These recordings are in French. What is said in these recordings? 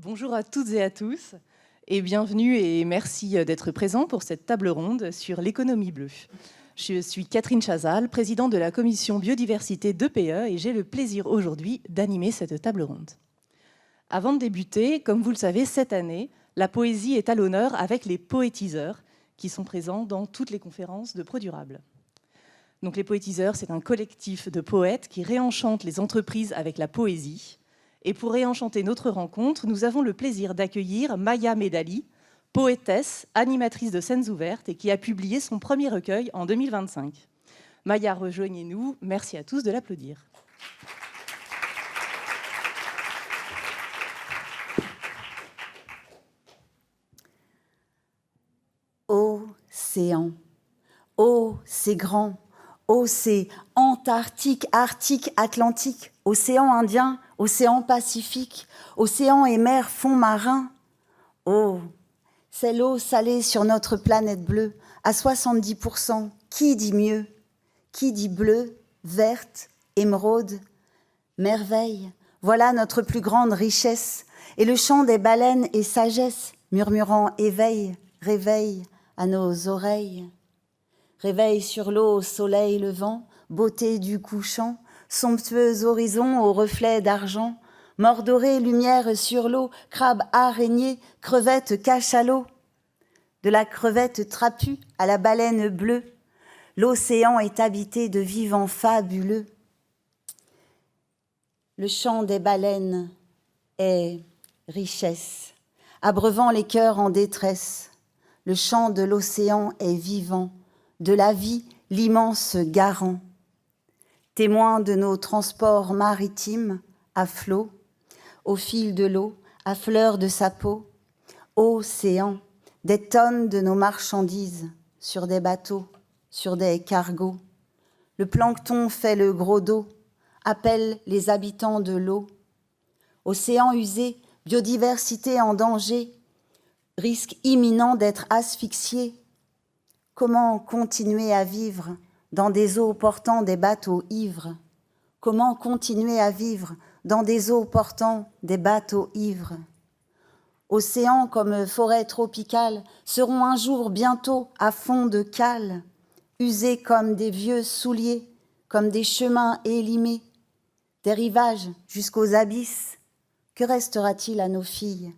Bonjour à toutes et à tous, et bienvenue et merci d'être présents pour cette table ronde sur l'économie bleue. Je suis Catherine Chazal, présidente de la commission biodiversité d'EPE, et j'ai le plaisir aujourd'hui d'animer cette table ronde. Avant de débuter, comme vous le savez, cette année, la poésie est à l'honneur avec les poétiseurs qui sont présents dans toutes les conférences de ProDurable. Donc les poétiseurs, c'est un collectif de poètes qui réenchantent les entreprises avec la poésie. Et pour réenchanter notre rencontre, nous avons le plaisir d'accueillir Maya Medali, poétesse, animatrice de scènes ouvertes et qui a publié son premier recueil en 2025. Maya, rejoignez-nous. Merci à tous de l'applaudir. Océan, oh c'est grand, oh c'est Antarctique, Arctique, Atlantique, océan Indien, océan Pacifique, océan et mer, fond marin. Oh, c'est l'eau salée sur notre planète bleue, à 70%. Qui dit mieux? Qui dit bleu, verte, émeraude? Merveille, voilà notre plus grande richesse, et le chant des baleines est sagesse, murmurant éveil, réveil à nos oreilles. Réveil sur l'eau au soleil levant, beauté du couchant, somptueux horizon au reflet d'argent, mort doré, lumière sur l'eau, crabe araignée, crevette cachalot. De la crevette trapue à la baleine bleue, l'océan est habité de vivants fabuleux. Le chant des baleines est richesse, abreuvant les cœurs en détresse. Le chant de l'océan est vivant, de la vie l'immense garant. Témoin de nos transports maritimes, à flot, au fil de l'eau, à fleur de sa peau, océan, des tonnes de nos marchandises, sur des bateaux, sur des cargos. Le plancton fait le gros dos, appelle les habitants de l'eau. Océan usé, biodiversité en danger, risque imminent d'être asphyxié. Comment continuer à vivre dans des eaux portant des bateaux ivres? Comment continuer à vivre dans des eaux portant des bateaux ivres? Océans comme forêt tropicale seront un jour bientôt à fond de cale, usés comme des vieux souliers, comme des chemins élimés, des rivages jusqu'aux abysses. Que restera-t-il à nos filles,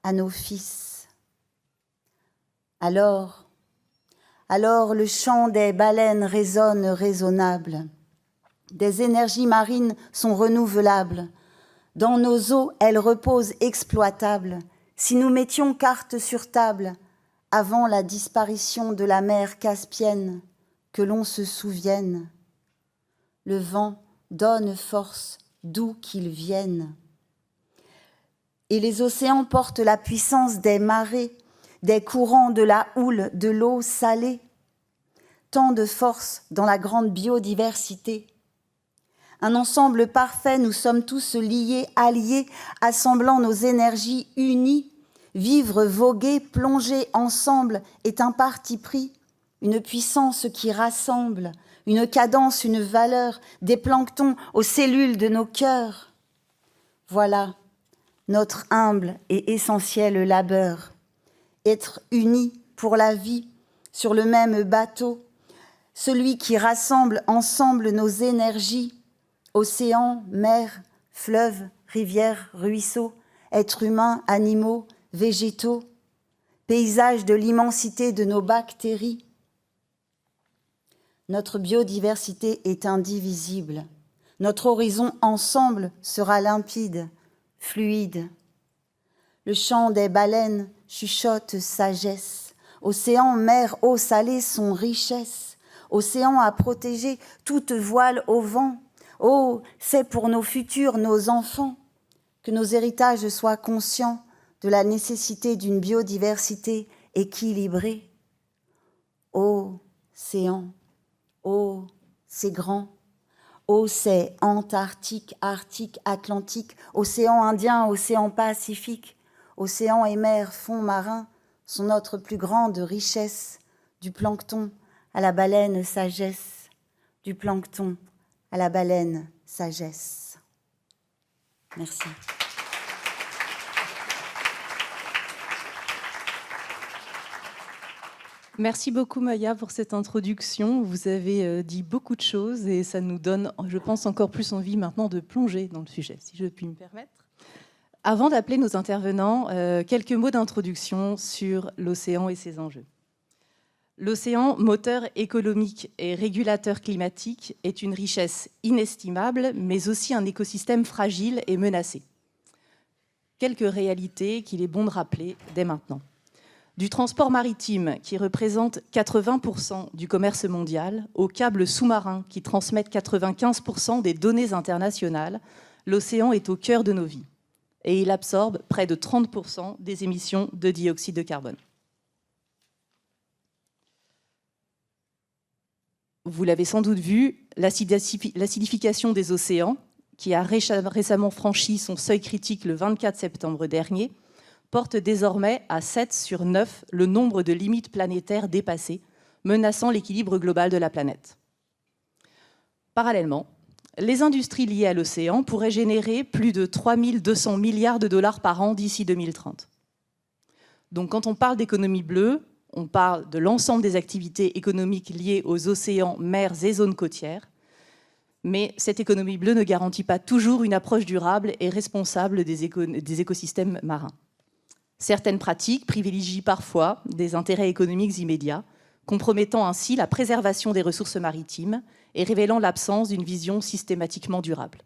à nos fils? Alors le chant des baleines résonne raisonnable. Des énergies marines sont renouvelables. Dans nos eaux, elles reposent exploitables. Si nous mettions carte sur table, avant la disparition de la mer Caspienne, que l'on se souvienne, le vent donne force d'où qu'il vienne. Et les océans portent la puissance des marées, des courants, de la houle, de l'eau salée. Tant de force dans la grande biodiversité. Un ensemble parfait, nous sommes tous liés, alliés, assemblant nos énergies unies. Vivre, voguer, plonger ensemble est un parti pris, une puissance qui rassemble, une cadence, une valeur, des planctons aux cellules de nos cœurs. Voilà notre humble et essentiel labeur. Être unis pour la vie sur le même bateau, celui qui rassemble ensemble nos énergies, océans, mers, fleuves, rivières, ruisseaux, êtres humains, animaux, végétaux, paysage de l'immensité de nos bactéries. Notre biodiversité est indivisible. Notre horizon ensemble sera limpide, fluide. Le chant des baleines chuchote sagesse. Océan, mer, eau salée sont richesses. Océan à protéger, toute voile au vent. Oh, c'est pour nos futurs, nos enfants, que nos héritages soient conscients de la nécessité d'une biodiversité équilibrée. Océan, oh, c'est grand. Oh, c'est Antarctique, Arctique, Atlantique, océan Indien, océan Pacifique. Océan et mer, fond marin sont notre plus grande richesse, du plancton à la baleine sagesse, du plancton à la baleine sagesse. Merci. Merci beaucoup Maya pour cette introduction. Vous avez dit beaucoup de choses et ça nous donne, je pense, encore plus envie maintenant de plonger dans le sujet, si je puis me permettre. Avant d'appeler nos intervenants, quelques mots d'introduction sur l'océan et ses enjeux. L'océan, moteur économique et régulateur climatique, est une richesse inestimable, mais aussi un écosystème fragile et menacé. Quelques réalités qu'il est bon de rappeler dès maintenant. Du transport maritime, qui représente 80% du commerce mondial, aux câbles sous-marins qui transmettent 95% des données internationales, l'océan est au cœur de nos vies. Et il absorbe près de 30% des émissions de dioxyde de carbone. Vous l'avez sans doute vu, l'acidification des océans, qui a récemment franchi son seuil critique le 24 septembre dernier, porte désormais à 7 sur 9 le nombre de limites planétaires dépassées, menaçant l'équilibre global de la planète. Parallèlement, les industries liées à l'océan pourraient générer plus de 3 200 milliards de dollars par an d'ici 2030. Donc quand on parle d'économie bleue, on parle de l'ensemble des activités économiques liées aux océans, mers et zones côtières. Mais cette économie bleue ne garantit pas toujours une approche durable et responsable des écosystèmes marins. Certaines pratiques privilégient parfois des intérêts économiques immédiats, compromettant ainsi la préservation des ressources maritimes et révélant l'absence d'une vision systématiquement durable.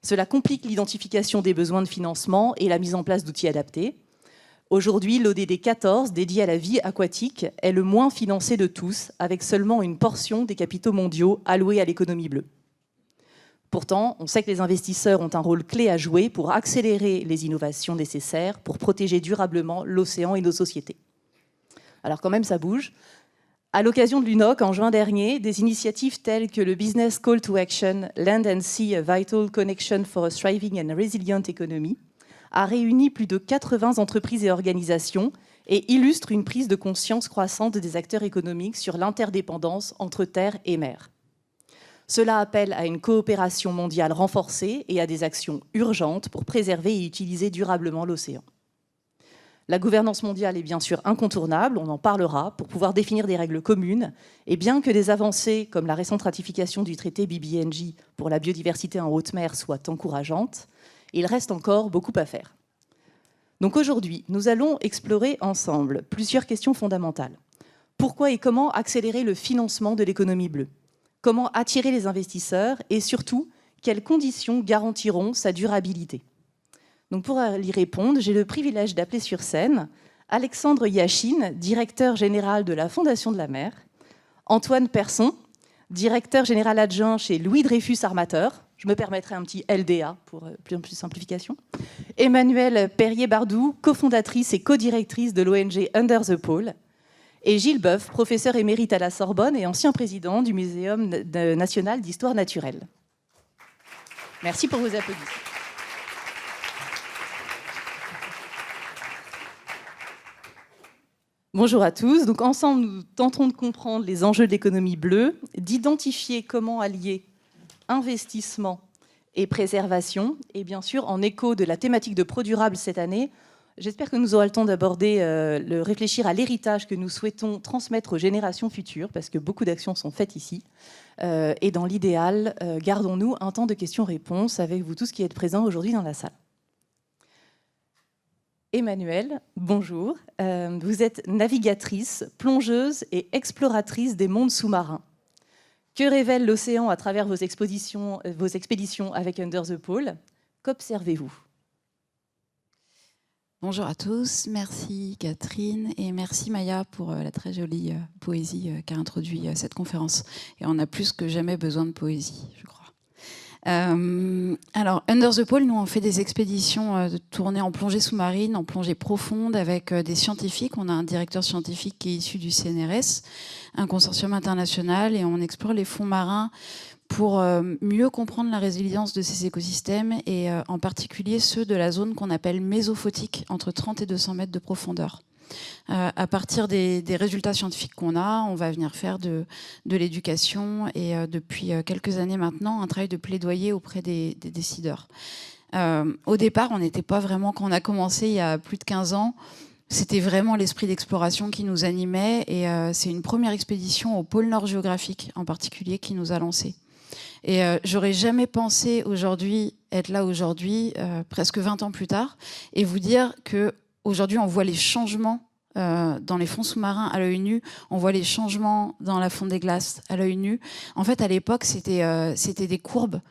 Cela complique l'identification des besoins de financement et la mise en place d'outils adaptés. Aujourd'hui, l'ODD 14, dédié à la vie aquatique, est le moins financé de tous, avec seulement une portion des capitaux mondiaux alloués à l'économie bleue. Pourtant, on sait que les investisseurs ont un rôle clé à jouer pour accélérer les innovations nécessaires pour protéger durablement l'océan et nos sociétés. Alors quand même, ça bouge. À l'occasion de l'UNOC, en juin dernier, des initiatives telles que le Business Call to Action Land and Sea, a Vital Connection for a Thriving and Resilient Economy a réuni plus de 80 entreprises et organisations et illustre une prise de conscience croissante des acteurs économiques sur l'interdépendance entre terre et mer. Cela appelle à une coopération mondiale renforcée et à des actions urgentes pour préserver et utiliser durablement l'océan. La gouvernance mondiale est bien sûr incontournable, on en parlera, pour pouvoir définir des règles communes. Et bien que des avancées comme la récente ratification du traité BBNJ pour la biodiversité en haute mer soient encourageantes, il reste encore beaucoup à faire. Donc aujourd'hui, nous allons explorer ensemble plusieurs questions fondamentales. Pourquoi et comment accélérer le financement de l'économie bleue? Comment attirer les investisseurs? Et surtout, quelles conditions garantiront sa durabilité? Donc pour y répondre, j'ai le privilège d'appeler sur scène Alexandre Yachine, directeur général de la Fondation de la Mer, Antoine Persson, directeur général adjoint chez Louis Dreyfus Armateur, je me permettrai un petit LDA pour plus simplification, Emmanuelle Perrier-Bardou, cofondatrice et co-directrice de l'ONG Under the Pole, et Gilles Boeuf, professeur émérite à la Sorbonne et ancien président du Muséum national d'histoire naturelle. Merci pour vos applaudissements. Bonjour à tous. Donc ensemble, nous tenterons de comprendre les enjeux de l'économie bleue, d'identifier comment allier investissement et préservation. Et bien sûr, en écho de la thématique de Pro Durable cette année, j'espère que nous aurons le temps d'aborder, réfléchir à l'héritage que nous souhaitons transmettre aux générations futures, parce que beaucoup d'actions sont faites ici. Et dans l'idéal, gardons-nous un temps de questions-réponses avec vous tous qui êtes présents aujourd'hui dans la salle. Emmanuelle, bonjour. Vous êtes navigatrice, plongeuse et exploratrice des mondes sous-marins. Que révèle l'océan à travers vos expéditions avec Under the Pole? Qu'observez-vous? Bonjour à tous, merci Catherine et merci Maya pour la très jolie poésie qui a introduit cette conférence. Et on a plus que jamais besoin de poésie, je crois. Alors, Under the Pole, nous on fait des expéditions de tournée en plongée sous-marine, en plongée profonde avec des scientifiques. On a un directeur scientifique qui est issu du CNRS, un consortium international, et on explore les fonds marins pour mieux comprendre la résilience de ces écosystèmes et en particulier ceux de la zone qu'on appelle mésophotique, entre 30 et 200 mètres de profondeur. À partir des résultats scientifiques qu'on a, on va venir faire de l'éducation et depuis quelques années maintenant, un travail de plaidoyer auprès des décideurs. Au départ, on n'était pas vraiment, quand on a commencé il y a plus de 15 ans, C'était vraiment l'esprit d'exploration qui nous animait et c'est une première expédition au pôle Nord géographique en particulier qui nous a lancés. Et j'aurais jamais pensé aujourd'hui être là aujourd'hui, presque 20 ans plus tard, et vous dire qu'aujourd'hui on voit les changements dans les fonds sous-marins à l'œil nu, on voit les changements dans la fonte des glaces à l'œil nu. En fait, à l'époque, c'était des courbes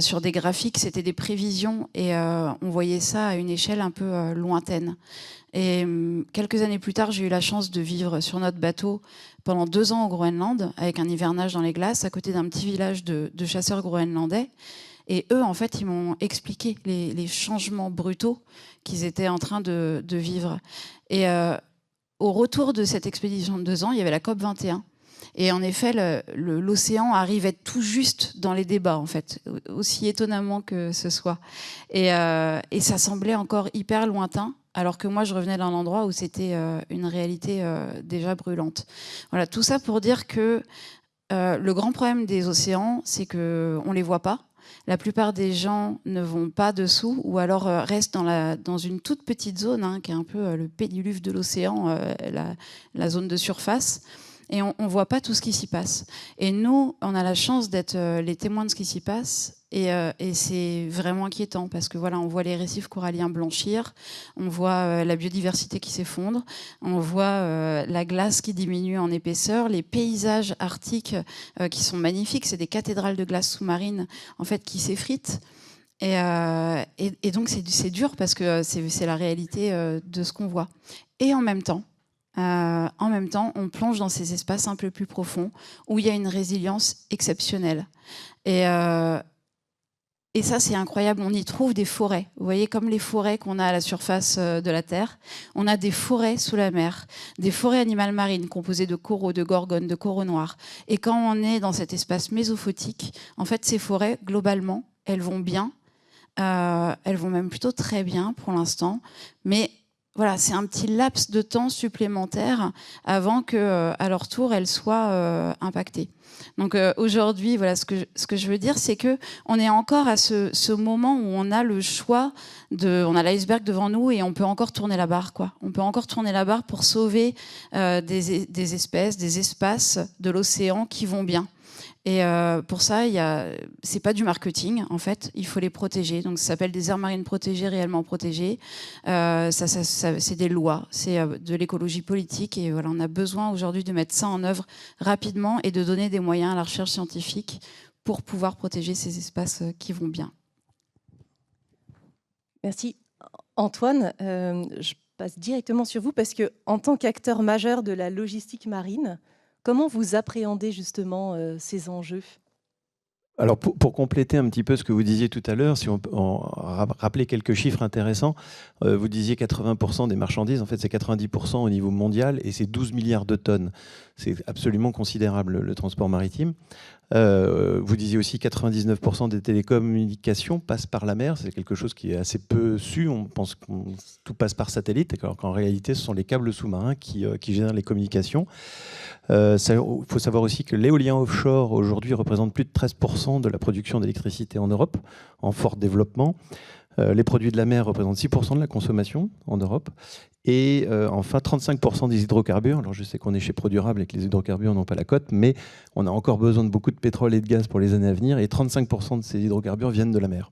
sur des graphiques, c'était des prévisions, et on voyait ça à une échelle un peu lointaine. Et quelques années plus tard, j'ai eu la chance de vivre sur notre bateau pendant 2 ans au Groenland, avec un hivernage dans les glaces, à côté d'un petit village de chasseurs groenlandais. Et eux, en fait, ils m'ont expliqué les changements brutaux qu'ils étaient en train de vivre. Et au retour de cette expédition de 2 ans, il y avait la COP 21. Et en effet, l'océan arrivait tout juste dans les débats, en fait, aussi étonnamment que ce soit. Et ça semblait encore hyper lointain, alors que moi, je revenais d'un endroit où c'était une réalité déjà brûlante. Voilà, tout ça pour dire que le grand problème des océans, c'est qu'on ne les voit pas. La plupart des gens ne vont pas dessous ou alors restent dans une toute petite zone, qui est un peu le pédiluve de l'océan, la zone de surface. Et on ne voit pas tout ce qui s'y passe. Et nous, on a la chance d'être les témoins de ce qui s'y passe. Et c'est vraiment inquiétant parce que voilà, on voit les récifs coralliens blanchir, on voit la biodiversité qui s'effondre, on voit la glace qui diminue en épaisseur, les paysages arctiques qui sont magnifiques, c'est des cathédrales de glace sous-marine en fait qui s'effritent. Et donc c'est dur parce que c'est la réalité de ce qu'on voit. Et en même temps, on plonge dans ces espaces un peu plus profonds où il y a une résilience exceptionnelle. Et ça, c'est incroyable. On y trouve des forêts. Vous voyez, comme les forêts qu'on a à la surface de la Terre, on a des forêts sous la mer, des forêts animales marines composées de coraux, de gorgones, de coraux noirs. Et quand on est dans cet espace mésophotique, en fait, ces forêts, globalement, elles vont bien. Elles vont même plutôt très bien pour l'instant. Mais voilà, c'est un petit laps de temps supplémentaire avant qu'à leur tour, elles soient impactées. Donc aujourd'hui, voilà, ce que je veux dire, c'est qu'on est encore à ce moment où on a le choix, on a l'iceberg devant nous et on peut encore tourner la barre, quoi. On peut encore tourner la barre pour sauver des espèces, des espaces de l'océan qui vont bien. Et pour ça, c'est pas du marketing, en fait, il faut les protéger. Donc ça s'appelle des aires marines protégées, réellement protégées. C'est des lois, c'est de l'écologie politique. Et voilà, on a besoin aujourd'hui de mettre ça en œuvre rapidement et de donner des moyens à la recherche scientifique pour pouvoir protéger ces espaces qui vont bien. Merci. Antoine, je passe directement sur vous parce qu'en tant qu'acteur majeur de la logistique marine, comment vous appréhendez justement ces enjeux ? Alors pour compléter un petit peu ce que vous disiez tout à l'heure, si on rappelait quelques chiffres intéressants, vous disiez 80% des marchandises, en fait c'est 90% au niveau mondial et c'est 12 milliards de tonnes. C'est absolument considérable le transport maritime. Vous disiez aussi 99% des télécommunications passent par la mer. C'est quelque chose qui est assez peu su. On pense que tout passe par satellite, alors qu'en réalité, ce sont les câbles sous-marins qui génèrent les communications. Il faut savoir aussi que l'éolien offshore, aujourd'hui, représente plus de 13% de la production d'électricité en Europe, en fort développement. Les produits de la mer représentent 6% de la consommation en Europe. Et enfin, 35% des hydrocarbures. Alors, je sais qu'on est chez Produrable et que les hydrocarbures n'ont pas la cote, mais on a encore besoin de beaucoup de pétrole et de gaz pour les années à venir. Et 35% de ces hydrocarbures viennent de la mer.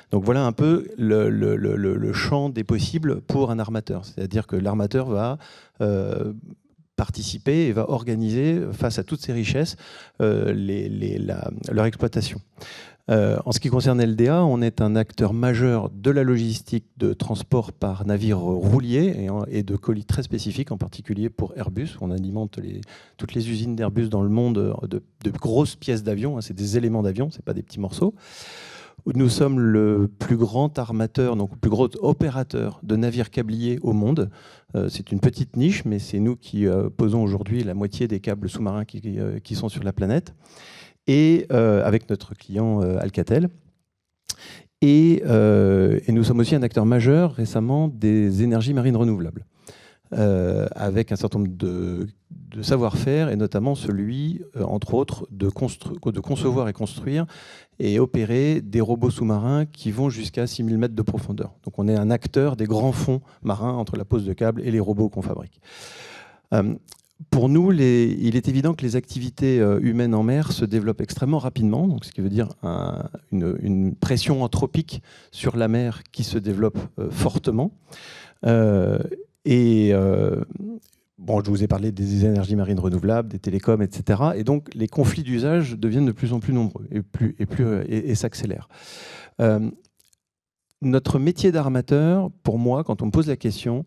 Donc, voilà un peu le champ des possibles pour un armateur. C'est-à-dire que l'armateur va participer et va organiser, face à toutes ces richesses, leur exploitation. En ce qui concerne LDA, on est un acteur majeur de la logistique de transport par navire roulier et de colis très spécifiques, en particulier pour Airbus. On alimente toutes les usines d'Airbus dans le monde de grosses pièces d'avion. C'est des éléments d'avion, ce n'est pas des petits morceaux. Nous sommes le plus grand armateur, donc le plus gros opérateur de navires câbliers au monde. C'est une petite niche, mais c'est nous qui posons aujourd'hui la moitié des câbles sous-marins qui sont sur la planète. Et avec notre client Alcatel. Et nous sommes aussi un acteur majeur récemment des énergies marines renouvelables. avec un certain nombre de savoir-faire, et notamment celui, entre autres, de concevoir et construire et opérer des robots sous-marins qui vont jusqu'à 6000 mètres de profondeur. Donc on est un acteur des grands fonds marins entre la pose de câbles et les robots qu'on fabrique. Pour nous, il est évident que les activités humaines en mer se développent extrêmement rapidement, donc ce qui veut dire une pression anthropique sur la mer qui se développe fortement. Bon, je vous ai parlé des énergies marines renouvelables, des télécoms, etc. Et donc, les conflits d'usage deviennent de plus en plus nombreux et s'accélèrent. Notre métier d'armateur, pour moi, quand on me pose la question,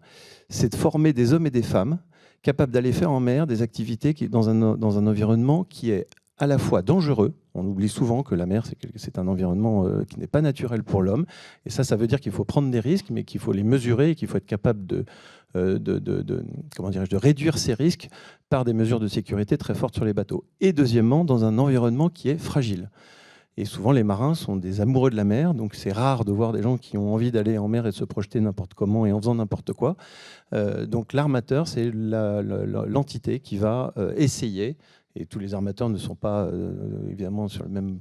c'est de former des hommes et des femmes capables d'aller faire en mer des activités dans un environnement qui est à la fois dangereux. On oublie souvent que la mer, c'est un environnement qui n'est pas naturel pour l'homme. Et ça veut dire qu'il faut prendre des risques, mais qu'il faut les mesurer et qu'il faut être capable de réduire ces risques par des mesures de sécurité très fortes sur les bateaux. Et deuxièmement, dans un environnement qui est fragile. Et souvent, les marins sont des amoureux de la mer, donc c'est rare de voir des gens qui ont envie d'aller en mer et de se projeter n'importe comment et en faisant n'importe quoi. Donc l'armateur, c'est l'entité qui va essayer, et tous les armateurs ne sont pas évidemment sur le même,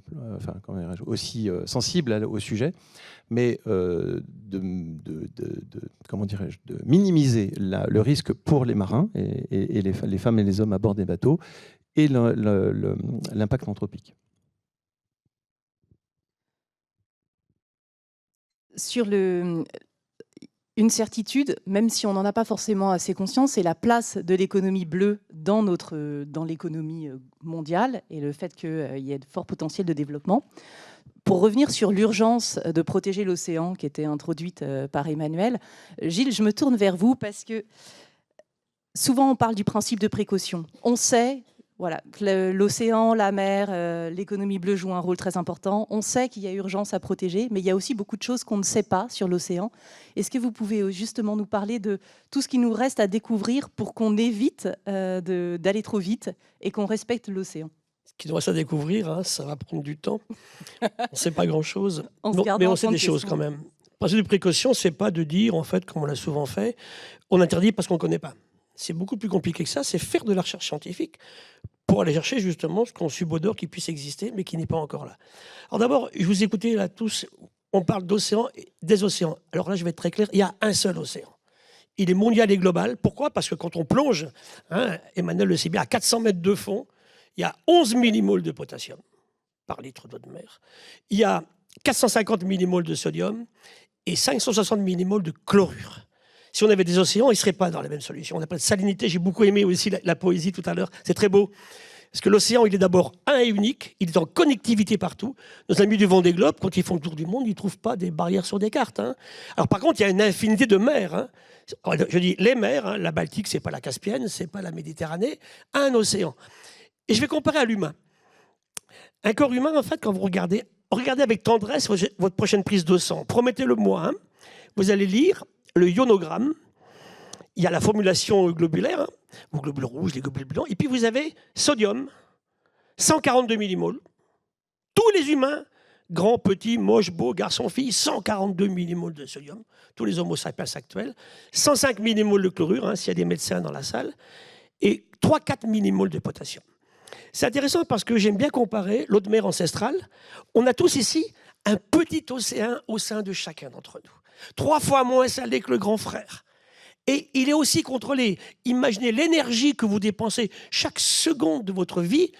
aussi sensibles au sujet, mais de minimiser le risque pour les marins et les femmes et les hommes à bord des bateaux et l'impact anthropique. Sur une certitude, même si on n'en a pas forcément assez conscience, c'est la place de l'économie bleue dans l'économie mondiale et le fait qu'il y ait de forts potentiels de développement. Pour revenir sur l'urgence de protéger l'océan qui était introduite par Emmanuel, Gilles, je me tourne vers vous parce que souvent on parle du principe de précaution. On sait que l'océan, la mer, l'économie bleue joue un rôle très important. On sait qu'il y a urgence à protéger, mais il y a aussi beaucoup de choses qu'on ne sait pas sur l'océan. Est-ce que vous pouvez justement nous parler de tout ce qui nous reste à découvrir pour qu'on évite d'aller trop vite et qu'on respecte l'océan ? Ce qui nous reste à découvrir, ça va prendre du temps. On ne sait pas grand-chose, mais on sait des choses quand même. Le principe de précaution, ce n'est pas de dire, en fait, comme on l'a souvent fait, on interdit parce qu'on ne connaît pas. C'est beaucoup plus compliqué que ça, c'est faire de la recherche scientifique pour aller chercher justement ce qu'on subodore qui puisse exister, mais qui n'est pas encore là. Alors d'abord, je vous écoutez là tous, on parle d'océan, des océans. Alors là, je vais être très clair, il y a un seul océan. Il est mondial et global. Pourquoi ? Parce que quand on plonge, Emmanuel le sait bien, à 400 mètres de fond, il y a 11 millimoles de potassium par litre d'eau de mer. Il y a 450 millimoles de sodium et 560 millimoles de chlorure. Si on avait des océans, ils ne seraient pas dans la même solution. On appelle salinité. J'ai beaucoup aimé aussi la poésie tout à l'heure. C'est très beau. Parce que l'océan, il est d'abord un et unique. Il est en connectivité partout. Nos amis du Vendée Globe, quand ils font le tour du monde, ils ne trouvent pas des barrières sur des cartes. Alors par contre, il y a une infinité de mers. Je dis les mers. La Baltique, ce n'est pas la Caspienne, ce n'est pas la Méditerranée. Un océan. Et je vais comparer à l'humain. Un corps humain, en fait, quand vous regardez avec tendresse votre prochaine prise de sang. Promettez-le-moi. Vous allez lire le ionogramme, il y a la formulation globulaire, ou globules rouges, les globules blancs, et puis vous avez sodium, 142 millimoles. Tous les humains, grands, petits, moches, beaux, garçons, filles, 142 millimoles de sodium. Tous les homo sapiens actuels. 105 millimoles de chlorure, s'il y a des médecins dans la salle. Et 3-4 millimoles de potassium. C'est intéressant parce que j'aime bien comparer l'eau de mer ancestrale. On a tous ici un petit océan au sein de chacun d'entre nous. 3 fois moins salé que le grand frère. Et il est aussi contrôlé. Imaginez l'énergie que vous dépensez chaque seconde de votre vie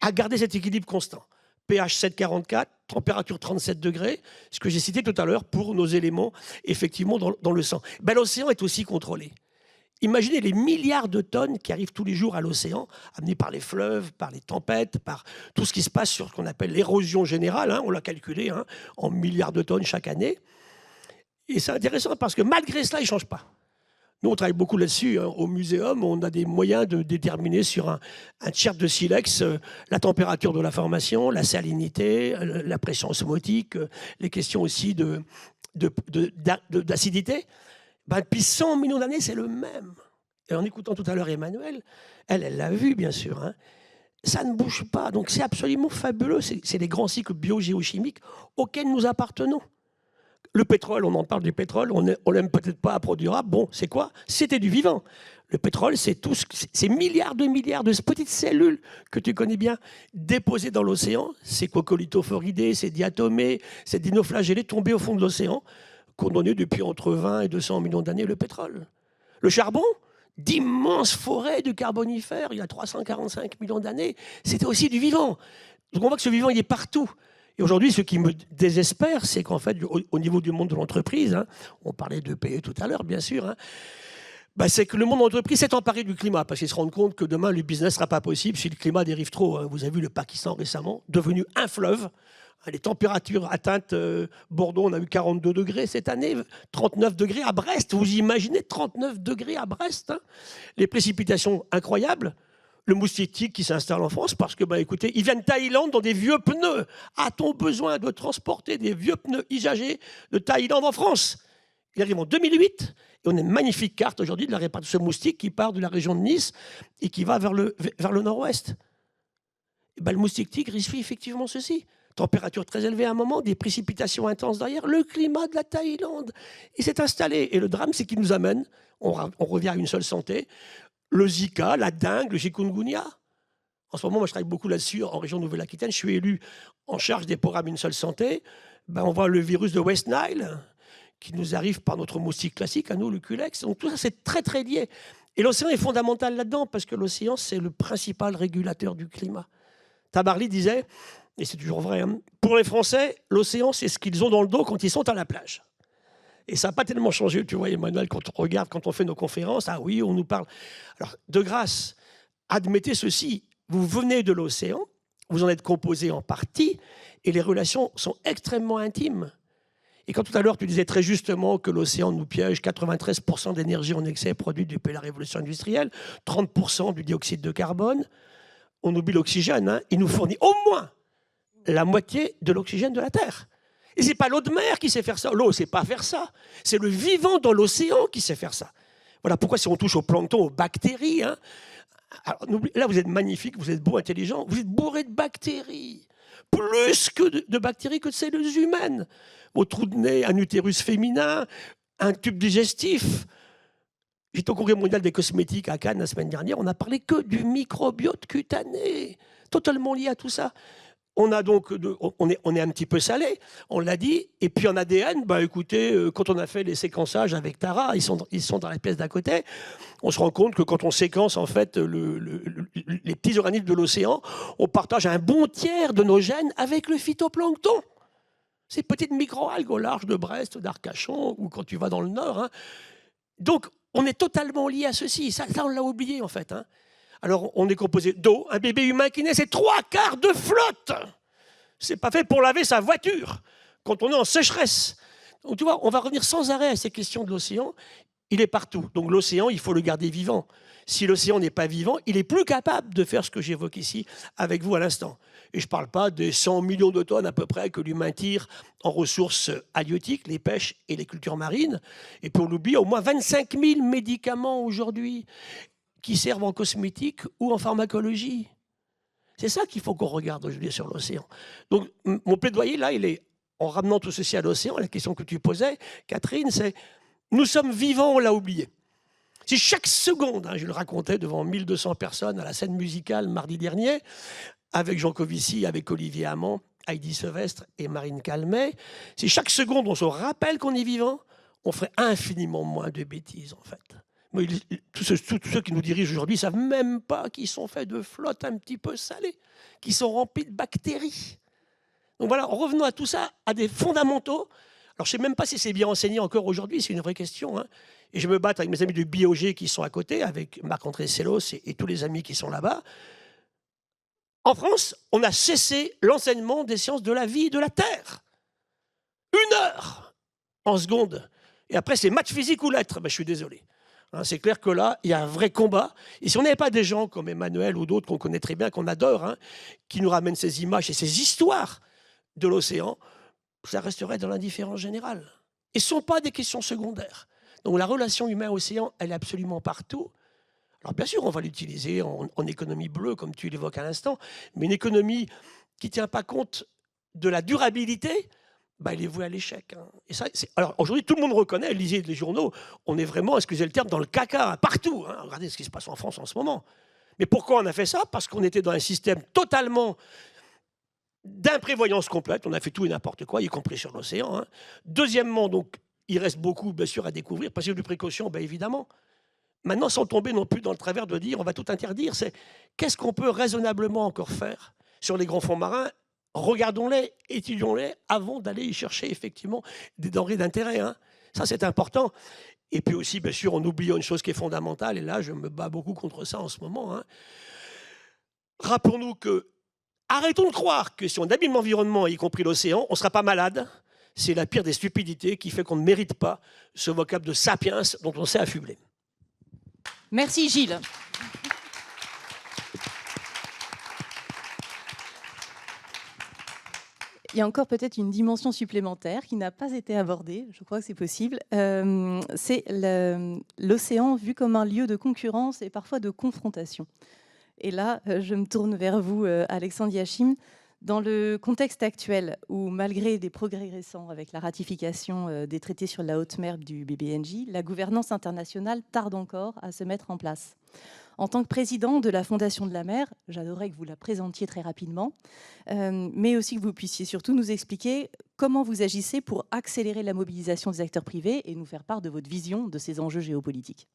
à garder cet équilibre constant. pH 7,44, température 37 degrés, ce que j'ai cité tout à l'heure pour nos éléments, effectivement, dans le sang. L'océan est aussi contrôlé. Imaginez les milliards de tonnes qui arrivent tous les jours à l'océan, amenées par les fleuves, par les tempêtes, par tout ce qui se passe sur ce qu'on appelle l'érosion générale. On l'a calculé en milliards de tonnes chaque année. Et c'est intéressant parce que malgré cela, il ne change pas. Nous, on travaille beaucoup là-dessus. Au muséum, on a des moyens de déterminer sur un t-shirt de silex la température de la formation, la salinité, la pression osmotique, les questions aussi d'acidité. Depuis 100 millions d'années, c'est le même. Et en écoutant tout à l'heure Emmanuel, elle l'a vu, bien sûr. Ça ne bouge pas. Donc, c'est absolument fabuleux. C'est les grands cycles biogéochimiques auxquels nous appartenons. Le pétrole, on en parle du pétrole, on l'aime peut-être pas à produire. Bon, c'est quoi? C'était du vivant. Le pétrole, c'est tout ces milliards de petites cellules que tu connais bien, déposées dans l'océan, ces coccolithophoridés, ces diatomées, ces dinoflagellés tombés au fond de l'océan, qu'on donnait depuis entre 20 et 200 millions d'années le pétrole. Le charbon, d'immenses forêts de carbonifères, il y a 345 millions d'années, c'était aussi du vivant. Donc on voit que ce vivant, il est partout. Et aujourd'hui, ce qui me désespère, c'est qu'en fait, au niveau du monde de l'entreprise, hein, on parlait de PE tout à l'heure, bien sûr, hein, c'est que le monde de l'entreprise s'est emparé du climat, parce qu'ils se rendent compte que demain, le business ne sera pas possible si le climat dérive trop. Hein. Vous avez vu le Pakistan récemment, devenu un fleuve. Les températures atteintes, Bordeaux, on a eu 42 degrés cette année, 39 degrés à Brest. Vous imaginez 39 degrés à Brest, hein. Les précipitations incroyables. Le moustique qui s'installe en France parce que, écoutez, ils viennent de Thaïlande dans des vieux pneus. A-t-on besoin de transporter des vieux pneus usagés de Thaïlande en France? Il arrive en 2008 et on a une magnifique carte aujourd'hui de la répartition moustique qui part de la région de Nice et qui va vers le nord-ouest. Le moustique tigre, il suit effectivement ceci. Température très élevée à un moment, des précipitations intenses derrière, le climat de la Thaïlande. Il s'est installé. Et le drame, c'est qu'il nous amène, on revient à une seule santé, le Zika, la dengue, le chikungunya. En ce moment, moi, je travaille beaucoup là-dessus en région Nouvelle-Aquitaine. Je suis élu en charge des programmes Une seule santé. On voit le virus de West Nile qui nous arrive par notre moustique classique, à nous, le Culex. Donc tout ça, c'est très, très lié. Et l'océan est fondamental là-dedans parce que l'océan, c'est le principal régulateur du climat. Tabarly disait, et c'est toujours vrai, hein, pour les Français, l'océan, c'est ce qu'ils ont dans le dos quand ils sont à la plage. Et ça n'a pas tellement changé, tu vois, Emmanuel, quand on regarde, quand on fait nos conférences, ah oui, on nous parle. Alors, de grâce, admettez ceci, vous venez de l'océan, vous en êtes composé en partie, et les relations sont extrêmement intimes. Et quand tout à l'heure, tu disais très justement que l'océan nous piège, 93% d'énergie en excès produite depuis la révolution industrielle, 30% du dioxyde de carbone, on oublie l'oxygène, hein, il nous fournit au moins la moitié de l'oxygène de la Terre. Et ce n'est pas l'eau de mer qui sait faire ça. L'eau ne sait pas faire ça. C'est le vivant dans l'océan qui sait faire ça. Voilà pourquoi si on touche au plancton, aux bactéries, hein, alors, là vous êtes magnifique, vous êtes beau, intelligent, vous êtes bourré de bactéries. Plus que de bactéries que de cellules humaines. Au trou de nez, un utérus féminin, un tube digestif. J'étais au congrès mondial des cosmétiques à Cannes la semaine dernière, on n'a parlé que du microbiote cutané, totalement lié à tout ça. On a donc, on est un petit peu salé, on l'a dit. Et puis en ADN, écoutez, quand on a fait les séquençages avec Tara, ils sont dans la pièce d'à côté. On se rend compte que quand on séquence en fait les petits organismes de l'océan, on partage un bon tiers de nos gènes avec le phytoplancton. Ces petites microalgues au large de Brest, d'Arcachon, ou quand tu vas dans le nord. Hein. Donc on est totalement lié à ceci. Ça on l'a oublié en fait. Hein. Alors, on est composé d'eau. Un bébé humain qui naît, c'est 3/4 de flotte. C'est pas fait pour laver sa voiture quand on est en sécheresse. Donc, tu vois, on va revenir sans arrêt à ces questions de l'océan. Il est partout. Donc, l'océan, il faut le garder vivant. Si l'océan n'est pas vivant, il est plus capable de faire ce que j'évoque ici avec vous à l'instant. Et je ne parle pas des 100 millions de tonnes à peu près que l'humain tire en ressources halieutiques, les pêches et les cultures marines. Et pour l'oublier, au moins 25 000 médicaments aujourd'hui qui servent en cosmétique ou en pharmacologie. C'est ça qu'il faut qu'on regarde aujourd'hui sur l'océan. Donc, mon plaidoyer, là, il est, en ramenant tout ceci à l'océan, la question que tu posais, Catherine, c'est, nous sommes vivants, on l'a oublié. Si chaque seconde, hein, je le racontais devant 1200 personnes à la scène musicale mardi dernier, avec Jean Covici, avec Olivier Hamon, Heidi Sevestre et Marine Calmet, si chaque seconde on se rappelle qu'on est vivant, on ferait infiniment moins de bêtises, en fait. Mais tous ceux qui nous dirigent aujourd'hui ne savent même pas qu'ils sont faits de flotte un petit peu salée, qui sont remplis de bactéries. Donc voilà, revenons à tout ça, à des fondamentaux. Alors je ne sais même pas si c'est bien enseigné encore aujourd'hui, c'est une vraie question. Hein. Et je me bats avec mes amis de BioG qui sont à côté, avec Marc-André Sellos et tous les amis qui sont là-bas. En France, on a cessé l'enseignement des sciences de la vie et de la Terre. 1 heure en seconde. Et après, c'est maths, physique ou lettres. Je suis désolé. C'est clair que là, il y a un vrai combat. Et si on n'avait pas des gens comme Emmanuel ou d'autres qu'on connaît très bien, qu'on adore, hein, qui nous ramènent ces images et ces histoires de l'océan, ça resterait dans l'indifférence générale. Et ce ne sont pas des questions secondaires. Donc la relation humain-océan, elle est absolument partout. Alors bien sûr, on va l'utiliser en économie bleue, comme tu l'évoques à l'instant, mais une économie qui ne tient pas compte de la durabilité bah, il est voué à l'échec. Hein. Et ça, alors aujourd'hui, tout le monde reconnaît, lisez les journaux, on est vraiment, excusez le terme, dans le caca, partout. Hein. Regardez ce qui se passe en France en ce moment. Mais pourquoi on a fait ça? Parce qu'on était dans un système totalement d'imprévoyance complète. On a fait tout et n'importe quoi, y compris sur l'océan. Hein. Deuxièmement, donc, il reste beaucoup, bien sûr, à découvrir. Passer de précaution, bien évidemment. Maintenant, sans tomber non plus dans le travers de dire on va tout interdire, c'est qu'est-ce qu'on peut raisonnablement encore faire sur les grands fonds marins? Regardons-les, étudions-les avant d'aller y chercher effectivement des denrées d'intérêt. Hein. Ça, c'est important. Et puis aussi, bien sûr, on oublie une chose qui est fondamentale, et là, je me bats beaucoup contre ça en ce moment. Hein. Rappelons-nous que, arrêtons de croire que si on abîme l'environnement, y compris l'océan, on ne sera pas malade. C'est la pire des stupidités qui fait qu'on ne mérite pas ce vocable de sapiens dont on s'est affublé. Merci Gilles. Il y a encore peut-être une dimension supplémentaire qui n'a pas été abordée, je crois que c'est possible. C'est l'océan vu comme un lieu de concurrence et parfois de confrontation. Et là, je me tourne vers vous, Alexandre Yachim. Dans le contexte actuel, où malgré des progrès récents avec la ratification des traités sur la haute mer du BBNJ, la gouvernance internationale tarde encore à se mettre en place. En tant que président de la Fondation de la mer, j'adorerais que vous la présentiez très rapidement, mais aussi que vous puissiez surtout nous expliquer comment vous agissez pour accélérer la mobilisation des acteurs privés et nous faire part de votre vision de ces enjeux géopolitiques.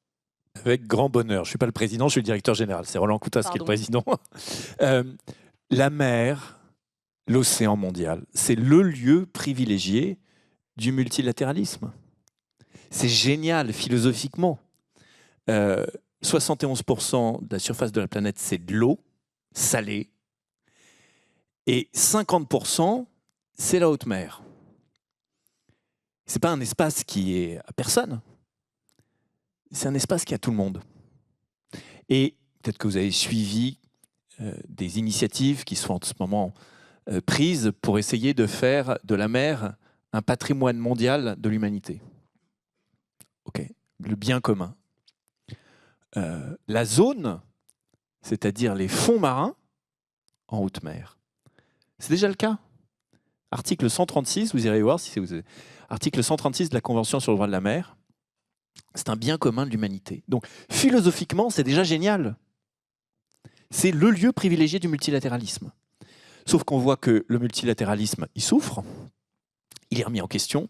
Avec grand bonheur. Je ne suis pas le président, je suis le directeur général. C'est Roland Coutas qui est le président. La mer, l'océan mondial, c'est le lieu privilégié du multilatéralisme. C'est génial philosophiquement. 71% de la surface de la planète, c'est de l'eau salée. Et 50%, c'est la haute mer. Ce n'est pas un espace qui est à personne. C'est un espace qui est à tout le monde. Et peut-être que vous avez suivi des initiatives qui sont en ce moment prises pour essayer de faire de la mer un patrimoine mondial de l'humanité. Ok, le bien commun. La zone, c'est-à-dire les fonds marins en haute mer, c'est déjà le cas. Article 136, vous irez voir si c'est article 136 de la Convention sur le droit de la mer. C'est un bien commun de l'humanité. Donc, philosophiquement, c'est déjà génial. C'est le lieu privilégié du multilatéralisme. Sauf qu'on voit que le multilatéralisme, il souffre. Il est remis en question,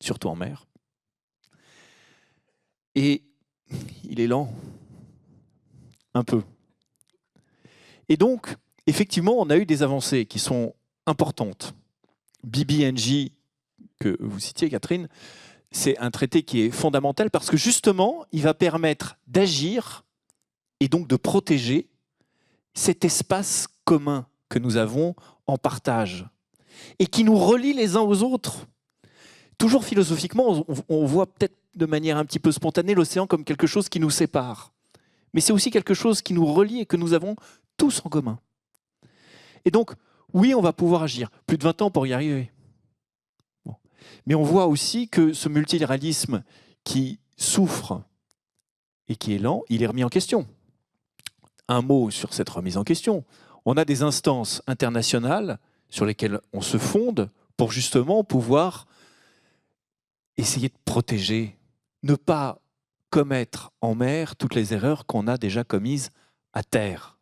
surtout en mer. Et il est lent. Un peu. Et donc, effectivement, on a eu des avancées qui sont importantes. BBNJ, que vous citiez, Catherine, c'est un traité qui est fondamental parce que justement, il va permettre d'agir et donc de protéger cet espace commun que nous avons en partage et qui nous relie les uns aux autres. Toujours philosophiquement, on voit peut-être de manière un petit peu spontanée l'océan comme quelque chose qui nous sépare. Mais c'est aussi quelque chose qui nous relie et que nous avons tous en commun. Et donc, oui, on va pouvoir agir. Plus de 20 ans pour y arriver. Bon. Mais on voit aussi que ce multilatéralisme qui souffre et qui est lent, il est remis en question. Un mot sur cette remise en question. On a des instances internationales sur lesquelles on se fonde pour justement pouvoir essayer de protéger, ne pas commettre en mer toutes les erreurs qu'on a déjà commises à terre.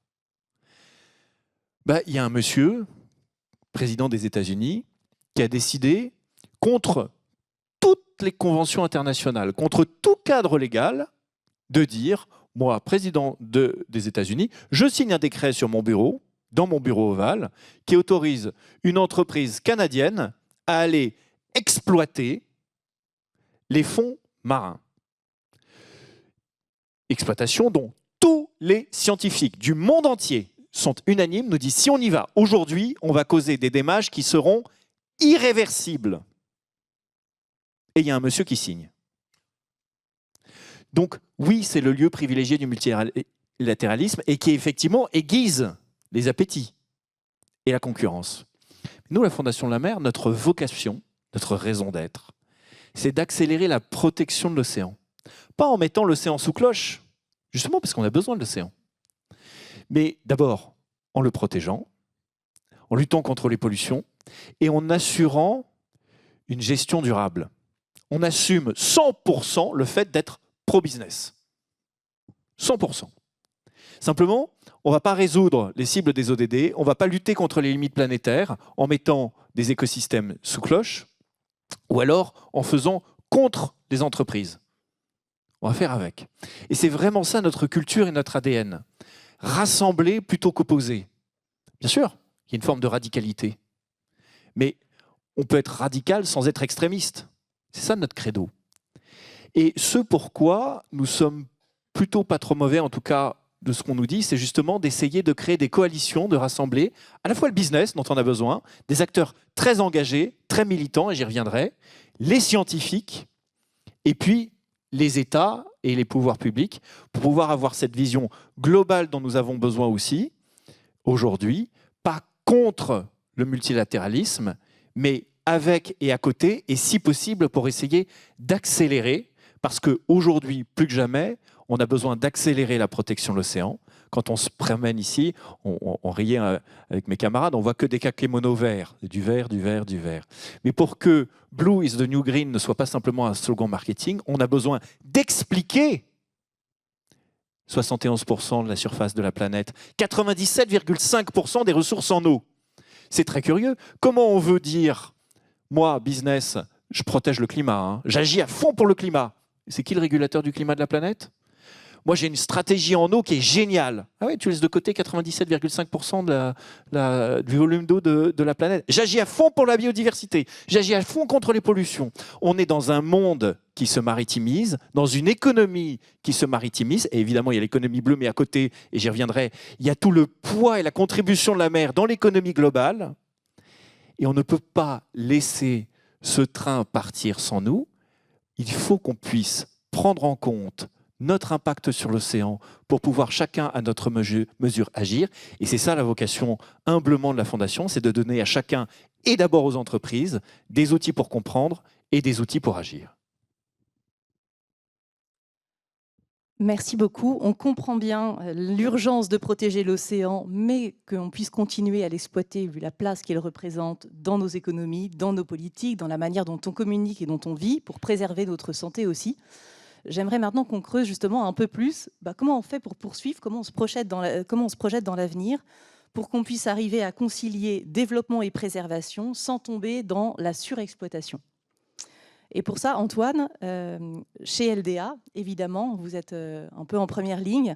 Il y a un monsieur, président des États-Unis, qui a décidé, contre toutes les conventions internationales, contre tout cadre légal, de dire, moi, président des États-Unis, je signe un décret sur mon bureau, dans mon bureau ovale, qui autorise une entreprise canadienne à aller exploiter les fonds marins. Exploitation dont tous les scientifiques du monde entier sont unanimes, nous disent si on y va aujourd'hui, on va causer des dommages qui seront irréversibles. Et il y a un monsieur qui signe. Donc oui, c'est le lieu privilégié du multilatéralisme et qui effectivement aiguise les appétits et la concurrence. Nous, la Fondation de la mer, notre vocation, notre raison d'être, c'est d'accélérer la protection de l'océan. Pas en mettant l'océan sous cloche, justement parce qu'on a besoin de l'océan. Mais d'abord, en le protégeant, en luttant contre les pollutions et en assurant une gestion durable. On assume 100% le fait d'être pro-business. 100%. Simplement, on ne va pas résoudre les cibles des ODD, on ne va pas lutter contre les limites planétaires en mettant des écosystèmes sous cloche ou alors en faisant contre les entreprises. On va faire avec. Et c'est vraiment ça notre culture et notre ADN. Rassembler plutôt qu'opposer. Bien sûr, il y a une forme de radicalité. Mais on peut être radical sans être extrémiste. C'est ça notre credo. Et ce pourquoi nous sommes plutôt pas trop mauvais, en tout cas de ce qu'on nous dit, c'est justement d'essayer de créer des coalitions, de rassembler à la fois le business dont on a besoin, des acteurs très engagés, très militants, et j'y reviendrai, les scientifiques, et puis les États et les pouvoirs publics, pour pouvoir avoir cette vision globale dont nous avons besoin aussi, aujourd'hui, pas contre le multilatéralisme, mais avec et à côté, et si possible pour essayer d'accélérer, parce qu'aujourd'hui, plus que jamais, on a besoin d'accélérer la protection de l'océan. Quand on se promène ici, on riait avec mes camarades, on voit que des kakémonos verts, du vert, du vert, du vert. Mais pour que Blue is the new green ne soit pas simplement un slogan marketing, on a besoin d'expliquer 71% de la surface de la planète, 97,5% des ressources en eau. C'est très curieux. Comment on veut dire, moi, business, je protège le climat, hein, j'agis à fond pour le climat. C'est qui le régulateur du climat de la planète ? Moi, j'ai une stratégie en eau qui est géniale. Ah oui, tu laisses de côté 97,5% du volume d'eau de la planète. J'agis à fond pour la biodiversité. J'agis à fond contre les pollutions. On est dans un monde qui se maritimise, dans une économie qui se maritimise. Et évidemment, il y a l'économie bleue, mais à côté, et j'y reviendrai, il y a tout le poids et la contribution de la mer dans l'économie globale. Et on ne peut pas laisser ce train partir sans nous. Il faut qu'on puisse prendre en compte notre impact sur l'océan pour pouvoir chacun à notre mesure agir. Et c'est ça la vocation humblement de la Fondation, c'est de donner à chacun et d'abord aux entreprises des outils pour comprendre et des outils pour agir. Merci beaucoup. On comprend bien l'urgence de protéger l'océan, mais qu'on puisse continuer à l'exploiter vu la place qu'il représente dans nos économies, dans nos politiques, dans la manière dont on communique et dont on vit, pour préserver notre santé aussi. J'aimerais maintenant qu'on creuse justement un peu plus comment on fait pour poursuivre, comment on se projette dans l'avenir, pour qu'on puisse arriver à concilier développement et préservation sans tomber dans la surexploitation. Et pour ça, Antoine, chez LDA, évidemment, vous êtes un peu en première ligne.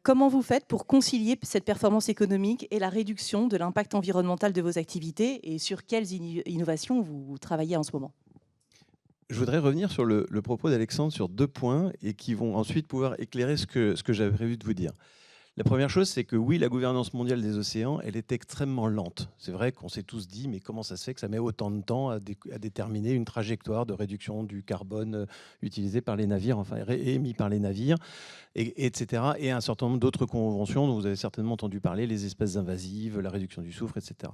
Comment vous faites pour concilier cette performance économique et la réduction de l'impact environnemental de vos activités, et sur quelles innovations vous travaillez en ce moment ? Je voudrais revenir sur le propos d'Alexandre sur 2 points et qui vont ensuite pouvoir éclairer ce que j'avais prévu de vous dire. La première chose, c'est que oui, la gouvernance mondiale des océans, elle est extrêmement lente. C'est vrai qu'on s'est tous dit, mais comment ça se fait que ça met autant de temps à déterminer une trajectoire de réduction du carbone utilisé par les navires, enfin émis par les navires, etc. Et un certain nombre d'autres conventions dont vous avez certainement entendu parler, les espèces invasives, la réduction du soufre, etc.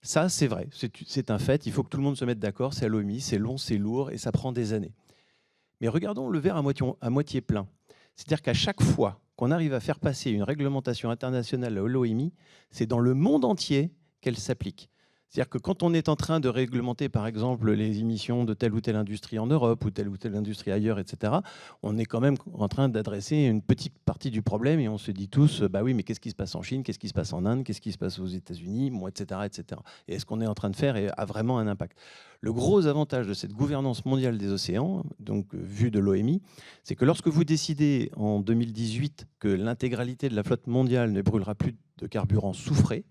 Ça, c'est vrai, c'est un fait, il faut que tout le monde se mette d'accord, c'est à l'OMI, c'est long, c'est lourd et ça prend des années. Mais regardons le verre à moitié plein. C'est-à-dire qu'à chaque fois qu'on arrive à faire passer une réglementation internationale à l'OMI, c'est dans le monde entier qu'elle s'applique. C'est-à-dire que quand on est en train de réglementer, par exemple, les émissions de telle ou telle industrie en Europe ou telle industrie ailleurs, etc., on est quand même en train d'adresser une petite partie du problème et on se dit tous, bah oui, mais qu'est-ce qui se passe en Chine, qu'est-ce qui se passe en Inde, qu'est-ce qui se passe aux États-Unis, bon, etc., etc. Et est-ce qu'on est en train de faire a vraiment un impact ? Le gros avantage de cette gouvernance mondiale des océans, donc vue de l'OMI, c'est que lorsque vous décidez en 2018 que l'intégralité de la flotte mondiale ne brûlera plus de carburant soufré,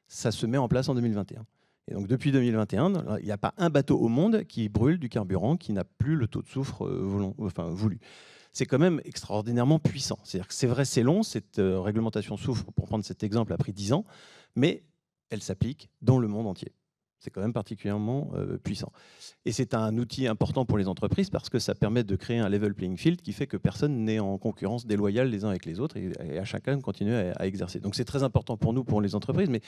ça se met en place en 2021. Et donc depuis 2021, il n'y a pas un bateau au monde qui brûle du carburant qui n'a plus le taux de soufre voulu. C'est quand même extraordinairement puissant. C'est-à-dire que c'est vrai, c'est long, cette réglementation soufre, pour prendre cet exemple, a pris 10 ans, mais elle s'applique dans le monde entier. C'est quand même particulièrement puissant. Et c'est un outil important pour les entreprises parce que ça permet de créer un level playing field qui fait que personne n'est en concurrence déloyale les uns avec les autres et à chacun de continuer à exercer. Donc c'est très important pour nous, pour les entreprises, mais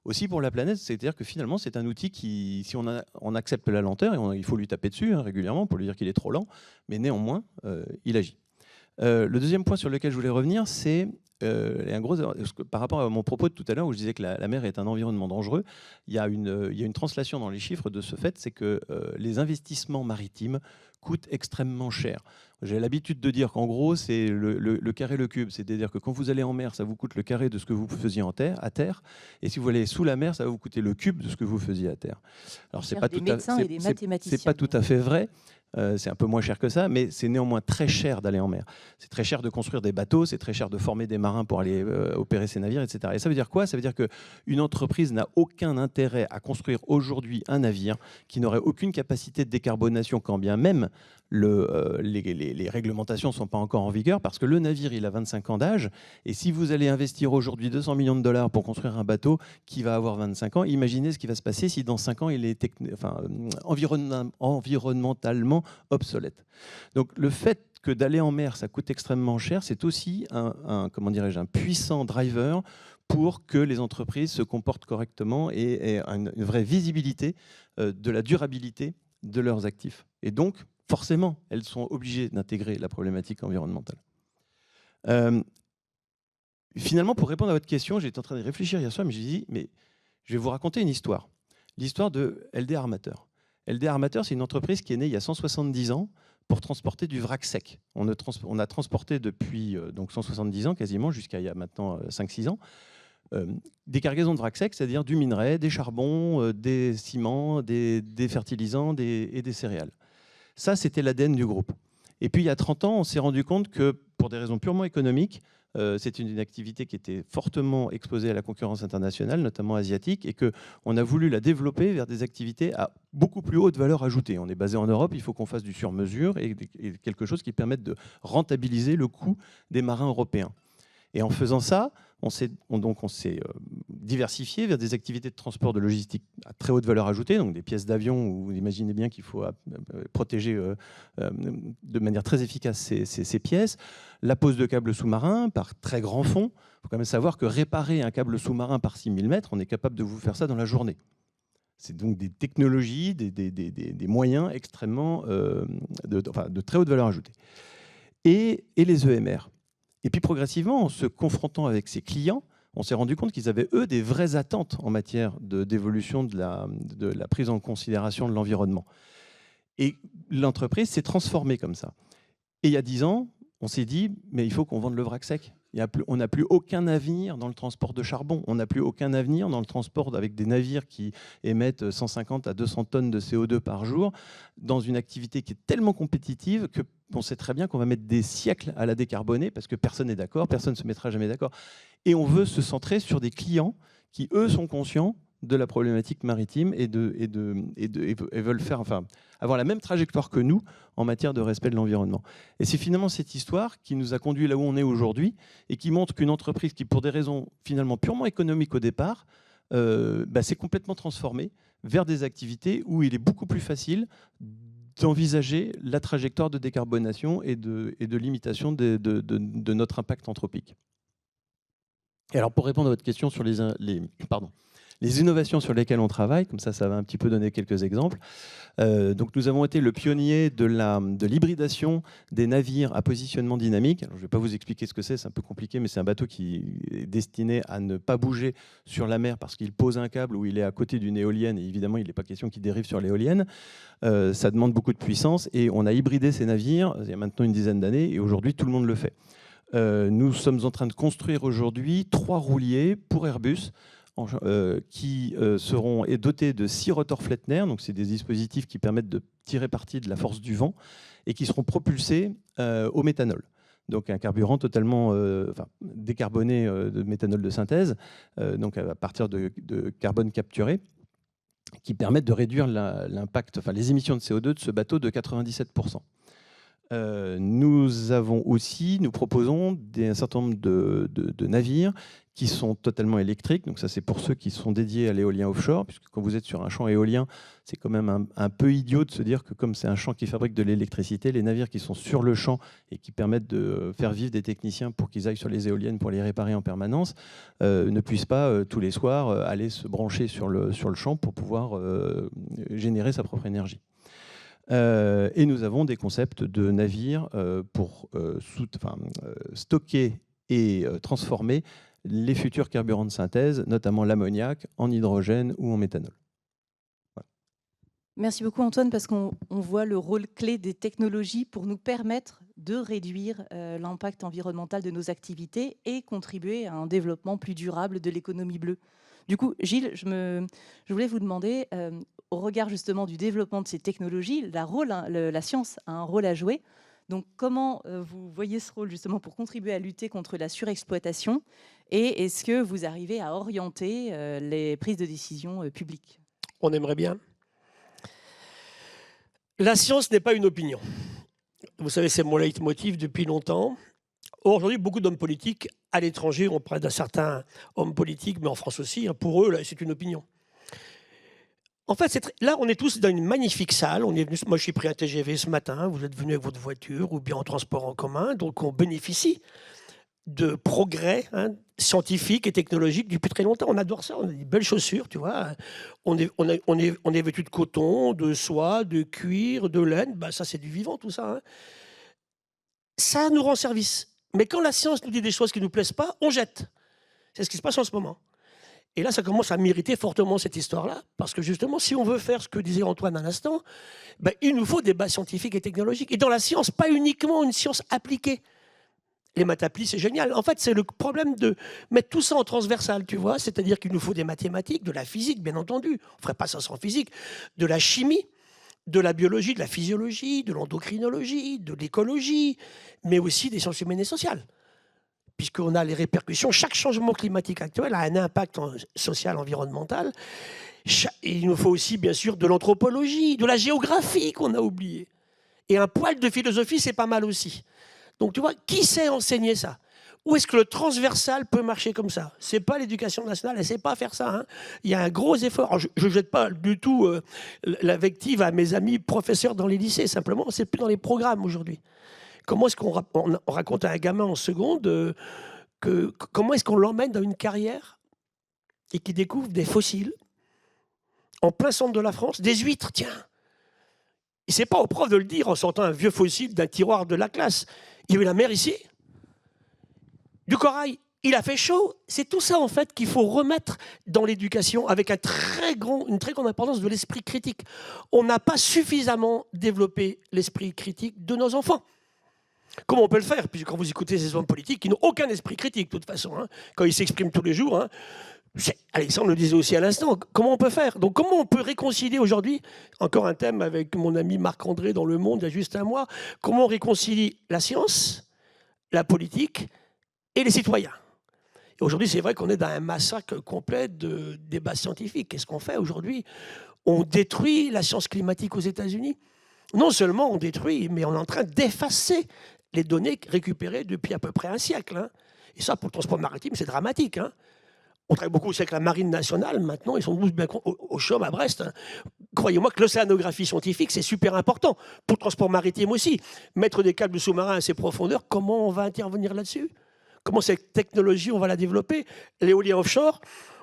aussi pour la planète. C'est-à-dire que finalement, c'est un outil qui, si on accepte la lenteur, et il faut lui taper dessus régulièrement pour lui dire qu'il est trop lent, mais néanmoins, il agit. Le deuxième point sur lequel je voulais revenir, c'est par rapport à mon propos de tout à l'heure où je disais que la mer est un environnement dangereux, il y a une translation dans les chiffres de ce fait, c'est que les investissements maritimes coûtent extrêmement cher. J'ai l'habitude de dire qu'en gros, c'est le carré le cube. C'est-à-dire que quand vous allez en mer, ça vous coûte le carré de ce que vous faisiez à terre. Et si vous allez sous la mer, ça va vous coûter le cube de ce que vous faisiez à terre. Alors, c'est pas tout à fait vrai. C'est un peu moins cher que ça, mais c'est néanmoins très cher d'aller en mer. C'est très cher de construire des bateaux, c'est très cher de former des marins pour aller opérer ces navires, etc. Et ça veut dire quoi? Ça veut dire qu'une entreprise n'a aucun intérêt à construire aujourd'hui un navire qui n'aurait aucune capacité de décarbonation, quand bien même les réglementations ne sont pas encore en vigueur, parce que le navire, il a 25 ans d'âge, et si vous allez investir aujourd'hui 200 millions de dollars pour construire un bateau qui va avoir 25 ans, imaginez ce qui va se passer si dans 5 ans, il est environnementalement obsolète. Donc le fait que d'aller en mer, ça coûte extrêmement cher, c'est aussi un puissant driver pour que les entreprises se comportent correctement et une vraie visibilité de la durabilité de leurs actifs. Et donc, forcément, elles sont obligées d'intégrer la problématique environnementale. Finalement, pour répondre à votre question, j'étais en train de réfléchir hier soir, mais je me dit, mais je vais vous raconter une histoire. L'histoire de LD Armateur. LD Armateur, c'est une entreprise qui est née il y a 170 ans pour transporter du vrac sec. On a transporté depuis donc 170 ans quasiment, jusqu'à il y a maintenant 5-6 ans, des cargaisons de vrac sec, c'est-à-dire du minerai, des charbons, des ciments, des fertilisants et des céréales. Ça, c'était l'ADN du groupe. Et puis, il y a 30 ans, on s'est rendu compte que, pour des raisons purement économiques, c'était une activité qui était fortement exposée à la concurrence internationale, notamment asiatique, et qu'on a voulu la développer vers des activités à beaucoup plus haute valeur ajoutée. On est basé en Europe, il faut qu'on fasse du sur-mesure et quelque chose qui permette de rentabiliser le coût des marins européens. Et en faisant ça, on s'est diversifié vers des activités de transport de logistique à très haute valeur ajoutée, donc des pièces d'avion où vous imaginez bien qu'il faut protéger de manière très efficace ces pièces. La pose de câbles sous-marins par très grand fond. Il faut quand même savoir que réparer un câble sous-marin par 6000 mètres, on est capable de vous faire ça dans la journée. C'est donc des technologies, des moyens extrêmement de très haute valeur ajoutée. Et les EMR. Et puis progressivement, en se confrontant avec ses clients, on s'est rendu compte qu'ils avaient, eux, des vraies attentes en matière d'évolution de la prise en considération de l'environnement. Et l'entreprise s'est transformée comme ça. Et il y a 10 ans, on s'est dit, mais il faut qu'on vende le vrac sec. On n'a plus aucun avenir dans le transport de charbon. On n'a plus aucun avenir dans le transport avec des navires qui émettent 150 à 200 tonnes de CO2 par jour, dans une activité qui est tellement compétitive qu'on sait très bien qu'on va mettre des siècles à la décarboner parce que personne n'est d'accord, personne ne se mettra jamais d'accord. Et on veut se centrer sur des clients qui, eux, sont conscients de la problématique maritime et veulent avoir la même trajectoire que nous en matière de respect de l'environnement. Et c'est finalement cette histoire qui nous a conduit là où on est aujourd'hui et qui montre qu'une entreprise qui, pour des raisons finalement purement économiques au départ, s'est complètement transformée vers des activités où il est beaucoup plus facile d'envisager la trajectoire de décarbonation et de limitation de notre impact anthropique. Et alors, pour répondre à votre question sur les innovations sur lesquelles on travaille, comme ça va un petit peu donner quelques exemples. Donc nous avons été le pionnier de l'hybridation des navires à positionnement dynamique. Alors, je ne vais pas vous expliquer ce que c'est un peu compliqué, mais c'est un bateau qui est destiné à ne pas bouger sur la mer parce qu'il pose un câble ou il est à côté d'une éolienne, et évidemment il n'est pas question qu'il dérive sur l'éolienne. Ça demande beaucoup de puissance, et on a hybridé ces navires il y a maintenant une dizaine d'années, et aujourd'hui tout le monde le fait. Nous sommes en train de construire aujourd'hui 3 rouliers pour Airbus, qui seront dotés de 6 rotors Flettner, donc c'est des dispositifs qui permettent de tirer parti de la force du vent, et qui seront propulsés au méthanol. Donc un carburant totalement décarboné de méthanol de synthèse, donc à partir de carbone capturé, qui permettent de réduire l'impact, les émissions de CO2 de ce bateau de 97%. Nous proposons un certain nombre de navires qui sont totalement électriques. Donc ça, c'est pour ceux qui sont dédiés à l'éolien offshore, puisque quand vous êtes sur un champ éolien, c'est quand même un peu idiot de se dire que comme c'est un champ qui fabrique de l'électricité, les navires qui sont sur le champ et qui permettent de faire vivre des techniciens pour qu'ils aillent sur les éoliennes pour les réparer en permanence, ne puissent pas tous les soirs aller se brancher sur le champ pour pouvoir générer sa propre énergie. Et nous avons des concepts de navires pour stocker et transformer les futurs carburants de synthèse, notamment l'ammoniac, en hydrogène ou en méthanol. Voilà. Merci beaucoup Antoine, parce qu'on voit le rôle clé des technologies pour nous permettre de réduire l'impact environnemental de nos activités et contribuer à un développement plus durable de l'économie bleue. Du coup, Gilles, je voulais vous demander, au regard justement du développement de ces technologies, la science a un rôle à jouer. Donc comment vous voyez ce rôle justement pour contribuer à lutter contre la surexploitation, et est-ce que vous arrivez à orienter les prises de décision publiques? On aimerait bien. La science n'est pas une opinion. Vous savez, c'est mon leitmotiv depuis longtemps. Aujourd'hui, beaucoup d'hommes politiques à l'étranger, on parle d'un certain homme politique, mais en France aussi, pour eux, là, c'est une opinion. En fait, là, on est tous dans une magnifique salle. Moi, je suis pris un TGV ce matin. Vous êtes venu avec votre voiture ou bien en transport en commun. Donc, on bénéficie de progrès scientifiques et technologiques depuis très longtemps. On adore ça. On a des belles chaussures, tu vois. On est vêtu de coton, de soie, de cuir, de laine. Bah, ça, c'est du vivant, tout ça. Ça nous rend service. Mais quand la science nous dit des choses qui ne nous plaisent pas, on jette. C'est ce qui se passe en ce moment. Et là, ça commence à m'irriter fortement, cette histoire-là, parce que justement, si on veut faire ce que disait Antoine à l'instant, ben, il nous faut des bases scientifiques et technologiques. Et dans la science, pas uniquement une science appliquée. Les maths appliquées, c'est génial. En fait, c'est le problème de mettre tout ça en transversal, tu vois. C'est-à-dire qu'il nous faut des mathématiques, de la physique, bien entendu. On ne ferait pas ça sans physique. De la chimie, de la biologie, de la physiologie, de l'endocrinologie, de l'écologie, mais aussi des sciences humaines et sociales. Puisqu'on a les répercussions, chaque changement climatique actuel a un impact social, environnemental. Et il nous faut aussi, bien sûr, de l'anthropologie, de la géographie qu'on a oublié. Et un poil de philosophie, c'est pas mal aussi. Donc, tu vois, qui sait enseigner ça? Où est-ce que le transversal peut marcher comme ça? C'est pas l'éducation nationale, elle ne sait pas faire ça. Il y a un gros effort. Alors, je ne jette pas du tout l'invective à mes amis professeurs dans les lycées, simplement, c'est plus dans les programmes aujourd'hui. Comment est-ce qu'on raconte à un gamin en seconde comment est-ce qu'on l'emmène dans une carrière et qu'il découvre des fossiles en plein centre de la France, des huîtres, tiens. Et c'est pas au prof de le dire en sortant un vieux fossile d'un tiroir de la classe. Il y a eu la mer ici, du corail, il a fait chaud. C'est tout ça en fait qu'il faut remettre dans l'éducation avec une très grande importance de l'esprit critique. On n'a pas suffisamment développé l'esprit critique de nos enfants. Comment on peut le faire? Puisque quand vous écoutez ces hommes politiques qui n'ont aucun esprit critique, de toute façon, quand ils s'expriment tous les jours, Alexandre le disait aussi à l'instant, comment on peut faire? Donc comment on peut réconcilier aujourd'hui, encore un thème avec mon ami Marc-André dans Le Monde il y a juste un mois, comment on réconcilie la science, la politique et les citoyens? Et aujourd'hui, c'est vrai qu'on est dans un massacre complet de débats scientifiques. Qu'est-ce qu'on fait aujourd'hui? On détruit la science climatique aux États-Unis. Non seulement on détruit, mais on est en train d'effacer les données récupérées depuis à peu près un siècle. Et ça, pour le transport maritime, c'est dramatique. On travaille beaucoup aussi avec la Marine nationale. Maintenant, ils sont tous bien au CHUM à Brest. Croyez-moi que l'océanographie scientifique, c'est super important. Pour le transport maritime aussi. Mettre des câbles sous-marins à ces profondeurs, comment on va intervenir là-dessus? Comment cette technologie, on va la développer? L'éolien offshore,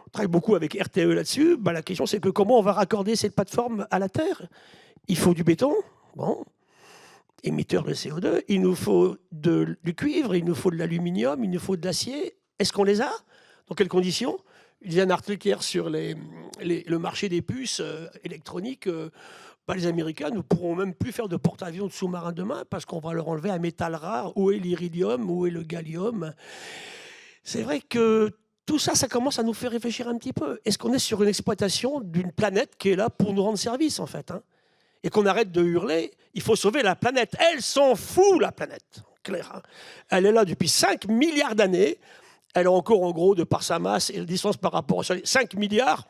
on travaille beaucoup avec RTE là-dessus. La question, c'est que comment on va raccorder cette plateforme à la Terre? Il faut du béton, bon, émetteur de CO2. Il nous faut du cuivre, il nous faut de l'aluminium, il nous faut de l'acier. Est-ce qu'on les a? Dans quelles conditions? Il y a un article hier sur le marché des puces électroniques. Les Américains ne pourront même plus faire de porte-avions de sous-marins demain parce qu'on va leur enlever un métal rare. Où est l'iridium? Où est le gallium? C'est vrai que tout ça, ça commence à nous faire réfléchir un petit peu. Est-ce qu'on est sur une exploitation d'une planète qui est là pour nous rendre service, en fait, et qu'on arrête de hurler, il faut sauver la planète. Elle s'en fout, la planète. Claire, Elle est là depuis 5 milliards d'années. Elle a encore, en gros, de par sa masse et la distance par rapport aux 5 milliards,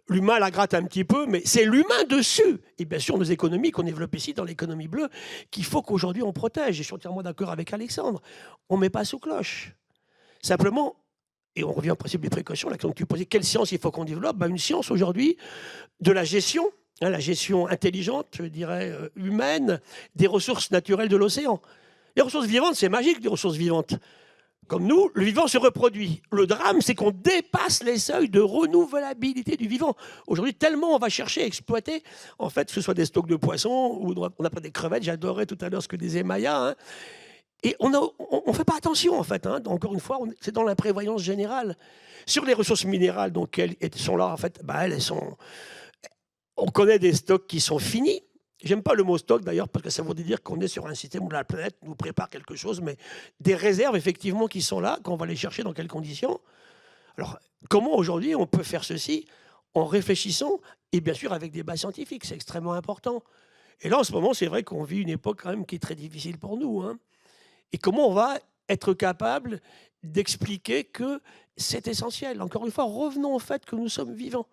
l'humain la gratte un petit peu, mais c'est l'humain dessus. Et bien sûr, nos économies qu'on développe ici, dans l'économie bleue, qu'il faut qu'aujourd'hui on protège. Je suis entièrement d'accord avec Alexandre. On ne met pas sous cloche. Simplement, et on revient au principe des précautions, la question que tu posais, quelle science il faut qu'on développe? Une science aujourd'hui de la gestion intelligente, je dirais, humaine, des ressources naturelles de l'océan. Les ressources vivantes, c'est magique, les ressources vivantes. Comme nous, le vivant se reproduit. Le drame, c'est qu'on dépasse les seuils de renouvelabilité du vivant. Aujourd'hui, tellement on va chercher à exploiter, en fait, que ce soit des stocks de poissons ou on a pas des crevettes. J'adorais tout à l'heure ce que disait Maya. Et on ne fait pas attention, en fait. Hein. Encore une fois, c'est dans l'imprévoyance générale. Sur les ressources minérales, donc elles sont là, en fait, on connaît des stocks qui sont finis. J'aime pas le mot stock, d'ailleurs, parce que ça voudrait dire qu'on est sur un système où la planète nous prépare quelque chose, mais des réserves, effectivement, qui sont là, qu'on va les chercher dans quelles conditions. Alors, comment aujourd'hui on peut faire ceci en réfléchissant, et bien sûr avec des bases scientifiques, c'est extrêmement important. Et là, en ce moment, c'est vrai qu'on vit une époque quand même qui est très difficile pour nous. Hein. Et comment on va être capable d'expliquer que c'est essentiel. Encore une fois, revenons au fait que nous sommes vivants.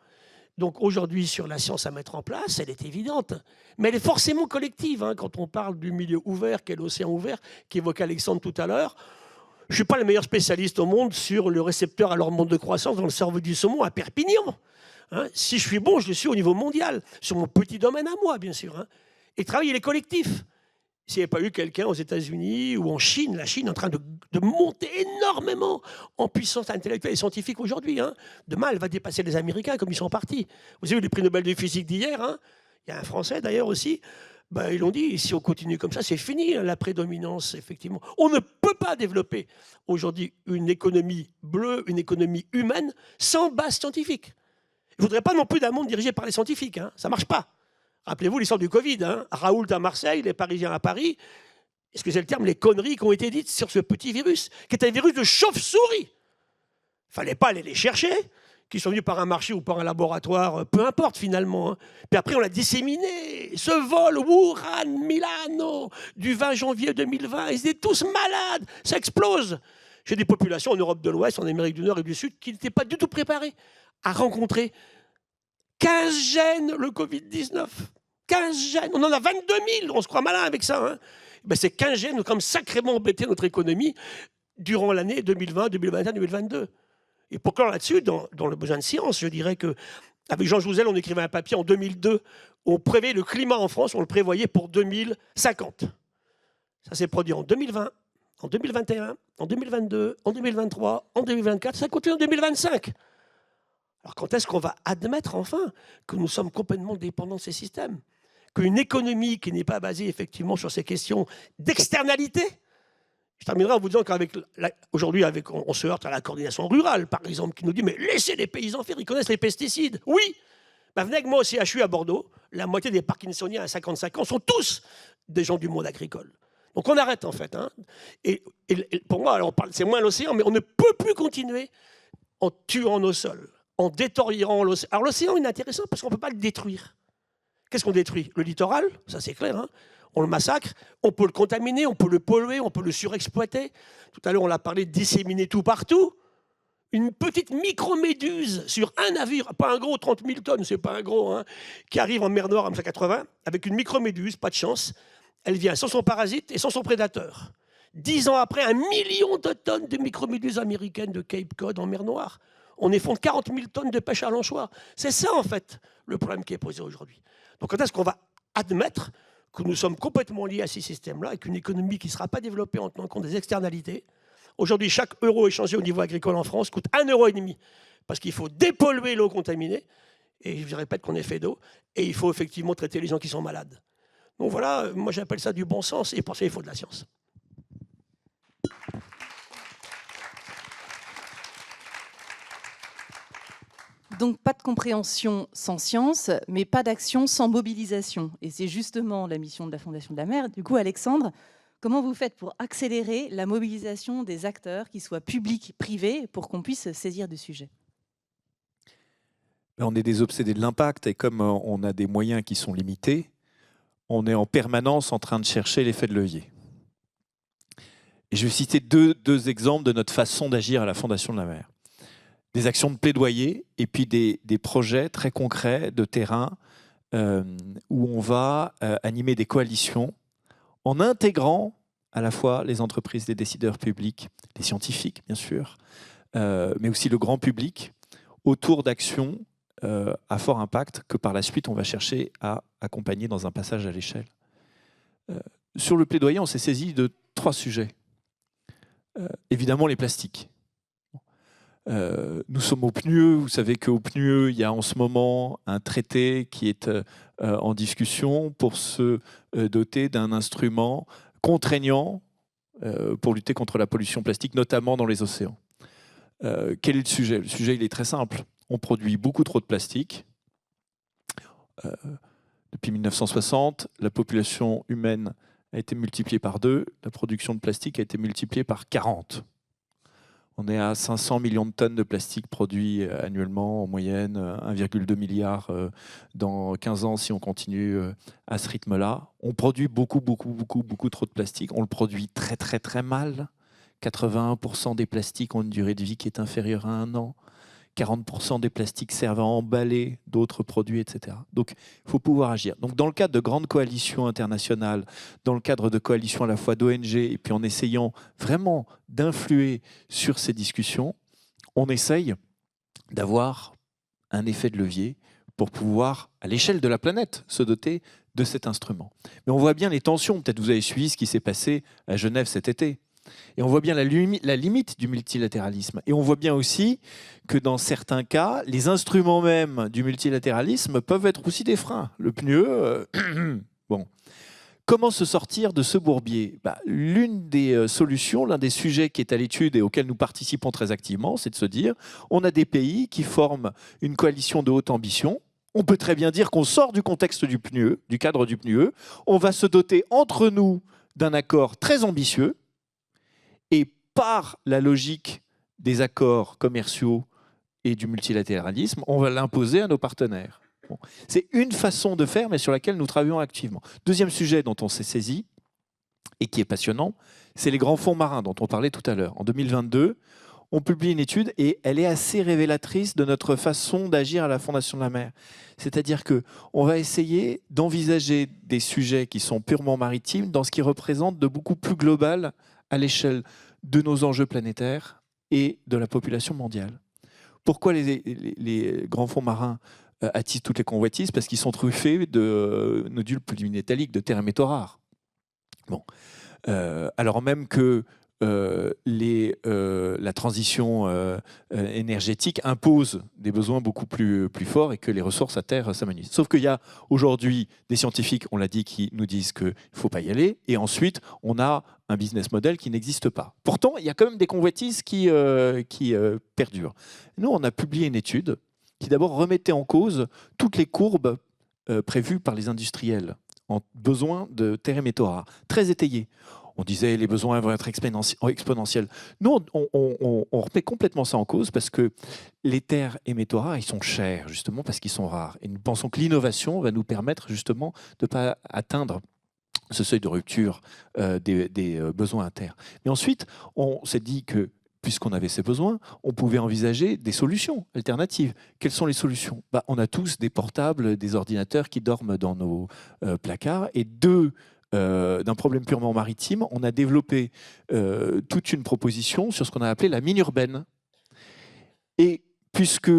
Donc aujourd'hui, sur la science à mettre en place, elle est évidente, mais elle est forcément collective. Hein, quand on parle du milieu ouvert, qu'est l'océan ouvert, qu'évoquait Alexandre tout à l'heure, je ne suis pas le meilleur spécialiste au monde sur le récepteur à l'hormone de croissance dans le cerveau du saumon à Perpignan. Hein, si je suis bon, je le suis au niveau mondial, sur mon petit domaine à moi, bien sûr. Hein. Et travailler les collectifs. S'il n'y avait pas eu quelqu'un aux États-Unis ou en Chine, la Chine est en train de monter énormément en puissance intellectuelle et scientifique aujourd'hui. Hein. Demain, elle va dépasser les Américains comme ils sont partis. Vous avez vu les prix Nobel de physique d'hier. Hein. Il y a un Français d'ailleurs aussi. Ben, ils l'ont dit, si on continue comme ça, c'est fini, la prédominance, effectivement. On ne peut pas développer aujourd'hui une économie bleue, une économie humaine, sans base scientifique. Je ne voudrais pas non plus d'un monde dirigé par les scientifiques. Hein. Ça ne marche pas. Rappelez-vous l'histoire du Covid. Hein. Raoult à Marseille, les Parisiens à Paris. Excusez le terme, les conneries qui ont été dites sur ce petit virus, qui est un virus de chauve-souris. Il ne fallait pas aller les chercher, qui sont venus par un marché ou par un laboratoire, peu importe finalement. Hein. Puis après, on l'a disséminé. Ce vol Wuhan-Milano du 20 janvier 2020, ils étaient tous malades. Ça explose. J'ai des populations en Europe de l'Ouest, en Amérique du Nord et du Sud, qui n'étaient pas du tout préparées à rencontrer 15 gènes le Covid-19. 15 gènes. On en a 22 000. On se croit malin avec ça. Hein. Ben, ces 15 gènes ont quand même sacrément embêté notre économie durant l'année 2020, 2021, 2022. Et pour clore là-dessus, dans le besoin de science, je dirais qu'avec Jean Jouzel, on écrivait un papier en 2002 où on prévoyait le climat en France, on le prévoyait pour 2050. Ça s'est produit en 2020, en 2021, en 2022, en 2023, en 2024. Ça continue en 2025. Alors quand est-ce qu'on va admettre enfin que nous sommes complètement dépendants de ces systèmes ? Qu'une économie qui n'est pas basée effectivement sur ces questions d'externalité. Je terminerai en vous disant qu'aujourd'hui, on se heurte à la coordination rurale, par exemple, qui nous dit « mais laissez les paysans faire, ils connaissent les pesticides ». Oui, ben, venez avec moi au CHU à Bordeaux, la moitié des Parkinsoniens à 55 ans sont tous des gens du monde agricole. Donc on arrête en fait. Hein. Et pour moi, alors c'est moins l'océan, mais on ne peut plus continuer en tuant nos sols, en détériorant l'océan. Alors l'océan, il est intéressant parce qu'on ne peut pas le détruire. Qu'est-ce qu'on détruit ? Le littoral, ça c'est clair. Hein. On le massacre, on peut le contaminer, on peut le polluer, on peut le surexploiter. Tout à l'heure, on l'a parlé de disséminer tout partout. Une petite microméduse sur un navire, pas un gros, 30 000 tonnes, c'est pas un gros, hein, qui arrive en mer Noire en 1980, avec une microméduse, pas de chance. Elle vient sans son parasite et sans son prédateur. 10 ans après, 1 million de tonnes de microméduses américaines de Cape Cod en mer Noire. On effondre 40 000 tonnes de pêche à l'anchois. C'est ça, en fait, le problème qui est posé aujourd'hui. Donc, quand est-ce qu'on va admettre que nous sommes complètement liés à ces systèmes-là et qu'une économie qui ne sera pas développée en tenant compte des externalités. Aujourd'hui, chaque euro échangé au niveau agricole en France coûte 1,5 € parce qu'il faut dépolluer l'eau contaminée, et je répète qu'on est fait d'eau, et il faut effectivement traiter les gens qui sont malades. Donc voilà, moi j'appelle ça du bon sens, et pour ça il faut de la science. Donc pas de compréhension sans science, mais pas d'action sans mobilisation. Et c'est justement la mission de la Fondation de la Mer. Du coup, Alexandre, comment vous faites pour accélérer la mobilisation des acteurs, qu'ils soient publics, privés, pour qu'on puisse saisir du sujet ? On est des obsédés de l'impact, et comme on a des moyens qui sont limités, on est en permanence en train de chercher l'effet de levier. Et je vais citer deux exemples de notre façon d'agir à la Fondation de la Mer. Des actions de plaidoyer et puis des projets très concrets de terrain où on va animer des coalitions en intégrant à la fois les entreprises, les décideurs publics, les scientifiques bien sûr, mais aussi le grand public autour d'actions à fort impact que par la suite on va chercher à accompagner dans un passage à l'échelle. Sur le plaidoyer, on s'est saisi de 3 sujets. Évidemment les plastiques. Nous sommes au PNUE, vous savez qu'au PNUE, il y a en ce moment un traité qui est en discussion pour se doter d'un instrument contraignant pour lutter contre la pollution plastique, notamment dans les océans. Quel est le sujet? Le sujet, il est très simple. On produit beaucoup trop de plastique. Depuis 1960, la population humaine a été multipliée par 2, la production de plastique a été multipliée par 40. On est à 500 millions de tonnes de plastique produits annuellement, en moyenne 1,2 milliard dans 15 ans si on continue à ce rythme-là. On produit beaucoup trop de plastique. On le produit très mal. 81% des plastiques ont une durée de vie qui est inférieure à 1 an. 40% des plastiques servent à emballer d'autres produits, etc. Donc, il faut pouvoir agir. Donc, dans le cadre de grandes coalitions internationales, dans le cadre de coalitions à la fois d'ONG, et puis en essayant vraiment d'influer sur ces discussions, on essaye d'avoir un effet de levier pour pouvoir, à l'échelle de la planète, se doter de cet instrument. Mais on voit bien les tensions. Peut-être vous avez suivi ce qui s'est passé à Genève cet été. Et on voit bien la limite du multilatéralisme. Et on voit bien aussi que dans certains cas, les instruments même du multilatéralisme peuvent être aussi des freins. Le PNUE, bon. Comment se sortir de ce bourbier? L'une des solutions, l'un des sujets qui est à l'étude et auquel nous participons très activement, c'est de se dire, on a des pays qui forment une coalition de haute ambition. On peut très bien dire qu'on sort du contexte du PNUE, du cadre du PNUE. On va se doter entre nous d'un accord très ambitieux. Et par la logique des accords commerciaux et du multilatéralisme, on va l'imposer à nos partenaires. Bon. C'est une façon de faire, mais sur laquelle nous travaillons activement. Deuxième sujet dont on s'est saisi, et qui est passionnant, c'est les grands fonds marins dont on parlait tout à l'heure. En 2022, on publie une étude et elle est assez révélatrice de notre façon d'agir à la Fondation de la Mer. C'est-à-dire qu'on va essayer d'envisager des sujets qui sont purement maritimes dans ce qui représente de beaucoup plus global à l'échelle de nos enjeux planétaires et de la population mondiale. Pourquoi les grands fonds marins attisent toutes les convoitises? Parce qu'ils sont truffés de nodules polymétalliques, de terres et métaux rares. Bon. Alors même que la transition énergétique impose des besoins beaucoup plus forts et que les ressources à terre s'amenuisent. Sauf qu'il y a aujourd'hui des scientifiques, on l'a dit, qui nous disent qu'il ne faut pas y aller. Et ensuite, on a un business model qui n'existe pas. Pourtant, il y a quand même des convoitises qui perdurent. Nous, on a publié une étude qui d'abord remettait en cause toutes les courbes prévues par les industriels en besoin de terres et métaux rares, très étayées. On disait les besoins vont être exponentiels. Nous, on remet complètement ça en cause parce que les terres et métaux rares, ils sont chers, justement parce qu'ils sont rares. Et nous pensons que l'innovation va nous permettre justement de ne pas atteindre ce seuil de rupture des besoins à terre. Mais ensuite, on s'est dit que puisqu'on avait ces besoins, on pouvait envisager des solutions alternatives. Quelles sont les solutions? On a tous des portables, des ordinateurs qui dorment dans nos placards. Et d'un problème purement maritime, on a développé toute une proposition sur ce qu'on a appelé la mine urbaine. Et puisque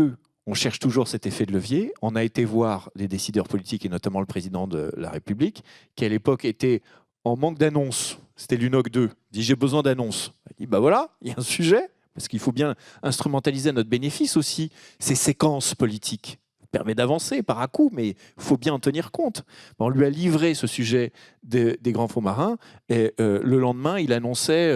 on cherche toujours cet effet de levier, on a été voir les décideurs politiques et notamment le président de la République, qui à l'époque était en manque d'annonces. C'était l'UNOC 2. Il dit, j'ai besoin d'annonces. Il dit, voilà, il y a un sujet, parce qu'il faut bien instrumentaliser à notre bénéfice aussi ces séquences politiques. Ça permet d'avancer par à-coup, mais il faut bien en tenir compte. On lui a livré ce sujet des grands fonds marins, et le lendemain, il annonçait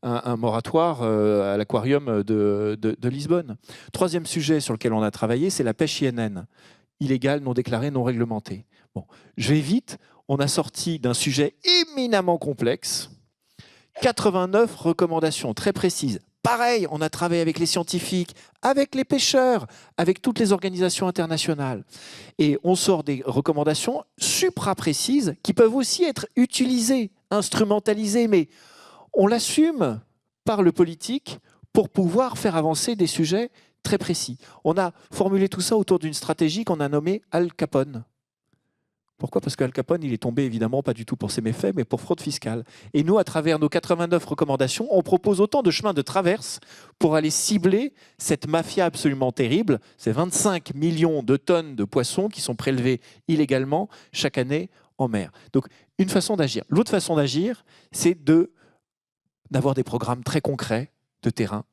un moratoire à l'aquarium de Lisbonne. Troisième sujet sur lequel on a travaillé, c'est la pêche INN, illégale, non déclarée, non réglementée. Bon, je vais vite. On a sorti d'un sujet éminemment complexe 89 recommandations très précises. Pareil, on a travaillé avec les scientifiques, avec les pêcheurs, avec toutes les organisations internationales. Et on sort des recommandations supra-précises qui peuvent aussi être utilisées, instrumentalisées, mais on l'assume par le politique pour pouvoir faire avancer des sujets très précis. On a formulé tout ça autour d'une stratégie qu'on a nommée Al Capone. Pourquoi? Parce qu'Al Capone, il est tombé évidemment pas du tout pour ses méfaits, mais pour fraude fiscale. Et nous, à travers nos 89 recommandations, on propose autant de chemins de traverse pour aller cibler cette mafia absolument terrible. C'est 25 millions de tonnes de poissons qui sont prélevés illégalement chaque année en mer. Donc, une façon d'agir. L'autre façon d'agir, c'est d'avoir des programmes très concrets de terrain.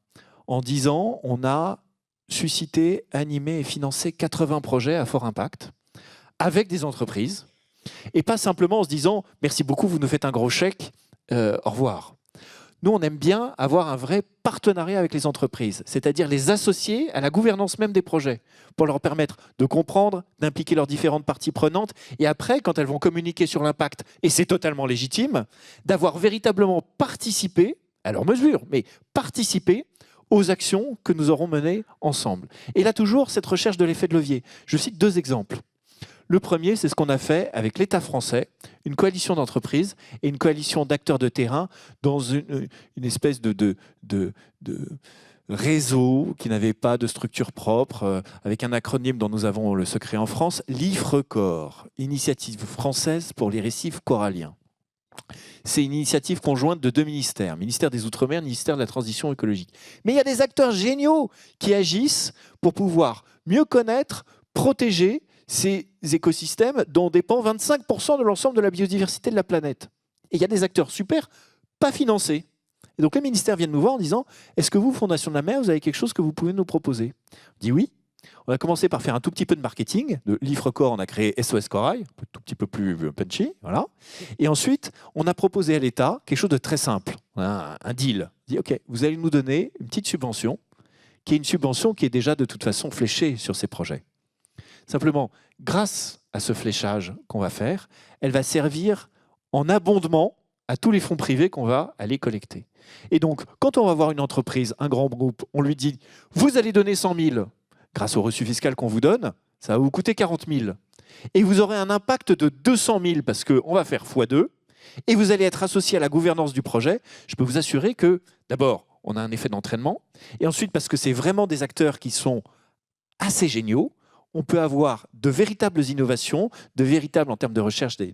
En 10 ans, on a suscité, animé et financé 80 projets à fort impact, avec des entreprises, et pas simplement en se disant « merci beaucoup, vous nous faites un gros chèque, au revoir ». nous, on aime bien avoir un vrai partenariat avec les entreprises, c'est-à-dire les associer à la gouvernance même des projets, pour leur permettre de comprendre, d'impliquer leurs différentes parties prenantes, et après, quand elles vont communiquer sur l'impact, et c'est totalement légitime, d'avoir véritablement participé, à leur mesure, mais participé aux actions que nous aurons menées ensemble. Et là, toujours, cette recherche de l'effet de levier. Je cite 2 exemples. Le premier, c'est ce qu'on a fait avec l'État français, une coalition d'entreprises et une coalition d'acteurs de terrain dans une espèce de réseau qui n'avait pas de structure propre, avec un acronyme dont nous avons le secret en France, l'IFRECOR, Initiative française pour les récifs coralliens. C'est une initiative conjointe de 2 ministères, ministère des Outre-mer, ministère de la Transition écologique. Mais il y a des acteurs géniaux qui agissent pour pouvoir mieux connaître, protéger ces écosystèmes dont dépend 25% de l'ensemble de la biodiversité de la planète. Et il y a des acteurs super, pas financés. Et donc les ministères viennent nous voir en disant « Est-ce que vous, Fondation de la Mer, vous avez quelque chose que vous pouvez nous proposer ?» On dit oui. On a commencé par faire un tout petit peu de marketing. De l'IFRECOR, on a créé SOS Corail, un tout petit peu plus punchy. Voilà. Et ensuite, on a proposé à l'État quelque chose de très simple, un deal. On dit « Ok, vous allez nous donner une petite subvention, qui est une subvention qui est déjà de toute façon fléchée sur ces projets. » Simplement, grâce à ce fléchage qu'on va faire, elle va servir en abondement à tous les fonds privés qu'on va aller collecter. Et donc, quand on va voir une entreprise, un grand groupe, on lui dit « Vous allez donner 100 000 grâce au reçu fiscal qu'on vous donne, ça va vous coûter 40 000. Et vous aurez un impact de 200 000 parce qu'on va faire x2. Et vous allez être associé à la gouvernance du projet. Je peux vous assurer que, d'abord, on a un effet d'entraînement. Et ensuite, parce que c'est vraiment des acteurs qui sont assez géniaux, on peut avoir de véritables innovations, de véritables, en termes de recherche, des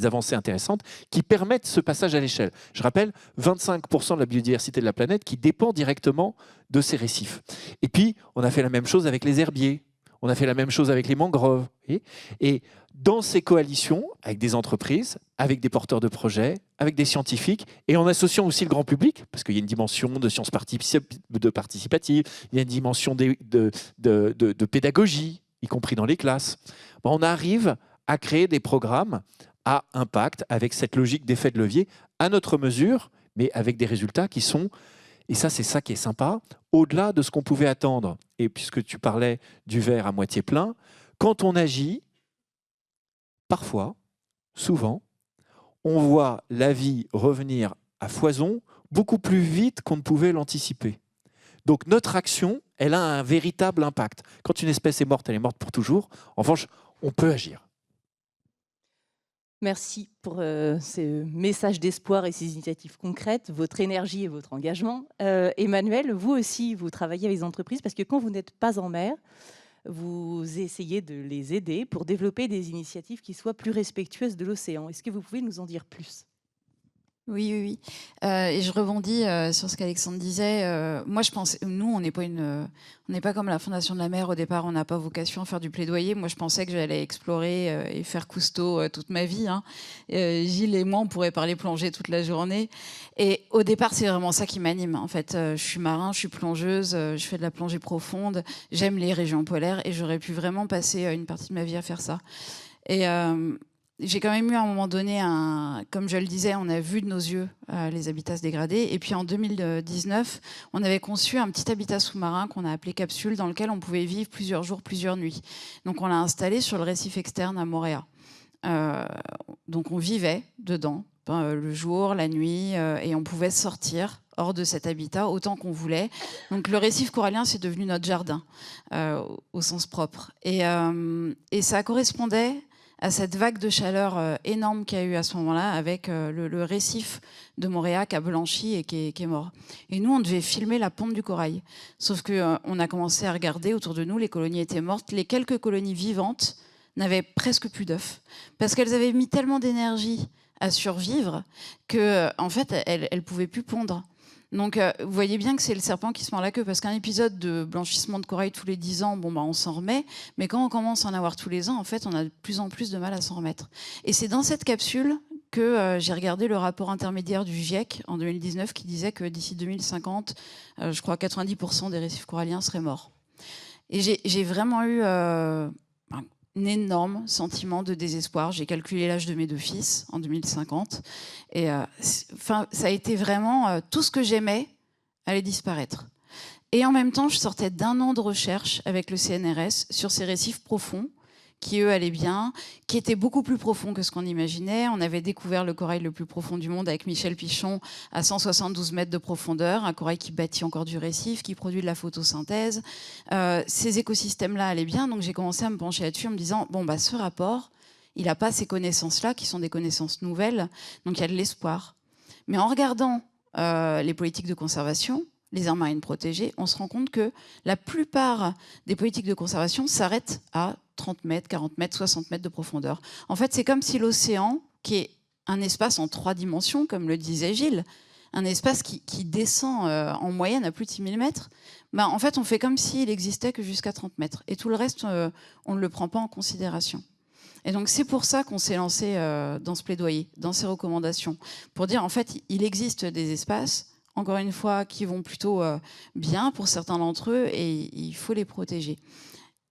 avancées intéressantes qui permettent ce passage à l'échelle. Je rappelle, 25% de la biodiversité de la planète qui dépend directement de ces récifs. Et puis, on a fait la même chose avec les herbiers, on a fait la même chose avec les mangroves. Et dans ces coalitions, avec des entreprises, avec des porteurs de projets, avec des scientifiques, et en associant aussi le grand public, parce qu'il y a une dimension de sciences participatives, il y a une dimension de pédagogie, y compris dans les classes, on arrive à créer des programmes à impact avec cette logique d'effet de levier à notre mesure, mais avec des résultats qui sont, et ça c'est ça qui est sympa, au-delà de ce qu'on pouvait attendre. Et puisque tu parlais du verre à moitié plein, quand on agit, parfois, souvent, on voit la vie revenir à foison beaucoup plus vite qu'on ne pouvait l'anticiper. Donc notre action, elle a un véritable impact. Quand une espèce est morte, elle est morte pour toujours. En revanche, on peut agir. Merci pour ces messages d'espoir et ces initiatives concrètes, votre énergie et votre engagement. Emmanuel, vous aussi, vous travaillez avec les entreprises parce que quand vous n'êtes pas en mer, vous essayez de les aider pour développer des initiatives qui soient plus respectueuses de l'océan. Est-ce que vous pouvez nous en dire plus ? Oui. Et je rebondis sur ce qu'Alexandre disait. Moi, je pense, nous, on n'est pas comme la Fondation de la Mer. Au départ, on n'a pas vocation à faire du plaidoyer. Moi, je pensais que j'allais explorer et faire cousteau toute ma vie. Gilles et moi, on pourrait parler plongée toute la journée. Et au départ, c'est vraiment ça qui m'anime. En fait, je suis marin, je suis plongeuse, je fais de la plongée profonde. J'aime les régions polaires et j'aurais pu vraiment passer une partie de ma vie à faire ça. Et j'ai quand même eu à un moment donné, comme je le disais, on a vu de nos yeux les habitats se dégrader. Et puis en 2019, on avait conçu un petit habitat sous-marin qu'on a appelé Capsule, dans lequel on pouvait vivre plusieurs jours, plusieurs nuits. Donc on l'a installé sur le récif externe à Moorea. Donc on vivait dedans, le jour, la nuit, et on pouvait sortir hors de cet habitat autant qu'on voulait. Donc le récif corallien, c'est devenu notre jardin, au sens propre. Et ça correspondait à cette vague de chaleur énorme qu'il y a eu à ce moment-là, avec le récif de Moorea qui a blanchi et qui est mort. Et nous, on devait filmer la ponte du corail. Sauf qu'on a commencé à regarder autour de nous, les colonies étaient mortes. Les quelques colonies vivantes n'avaient presque plus d'œufs, parce qu'elles avaient mis tellement d'énergie à survivre que, en fait, elles ne pouvaient plus pondre. Donc, vous voyez bien que c'est le serpent qui se mord la queue, parce qu'un épisode de blanchissement de corail tous les 10 ans, on s'en remet, mais quand on commence à en avoir tous les ans, en fait, on a de plus en plus de mal à s'en remettre. Et c'est dans cette capsule que j'ai regardé le rapport intermédiaire du GIEC en 2019 qui disait que d'ici 2050, je crois 90% des récifs coralliens seraient morts. Et j'ai vraiment eu énorme sentiment de désespoir. J'ai calculé l'âge de mes 2 fils en 2050. Et ça a été vraiment tout ce que j'aimais allait disparaître. Et en même temps, je sortais d'1 an de recherche avec le CNRS sur ces récifs profonds qui, eux, allaient bien, qui étaient beaucoup plus profonds que ce qu'on imaginait. On avait découvert le corail le plus profond du monde avec Michel Pichon à 172 mètres de profondeur, un corail qui bâtit encore du récif, qui produit de la photosynthèse. Ces écosystèmes-là allaient bien, donc j'ai commencé à me pencher là-dessus en me disant, bon, bah, ce rapport, il n'a pas ces connaissances-là, qui sont des connaissances nouvelles, donc il y a de l'espoir. Mais en regardant les politiques de conservation, les aires marines protégées, on se rend compte que la plupart des politiques de conservation s'arrêtent à 30 mètres, 40 mètres, 60 mètres de profondeur. En fait, c'est comme si l'océan, qui est un espace en 3 dimensions, comme le disait Gilles, un espace qui descend en moyenne à plus de 6000 mètres, ben, en fait, on fait comme s'il existait que jusqu'à 30 mètres. Et tout le reste, on ne le prend pas en considération. Et donc, c'est pour ça qu'on s'est lancé dans ce plaidoyer, dans ces recommandations, pour dire, en fait, il existe des espaces, encore une fois, qui vont plutôt bien pour certains d'entre eux, et il faut les protéger.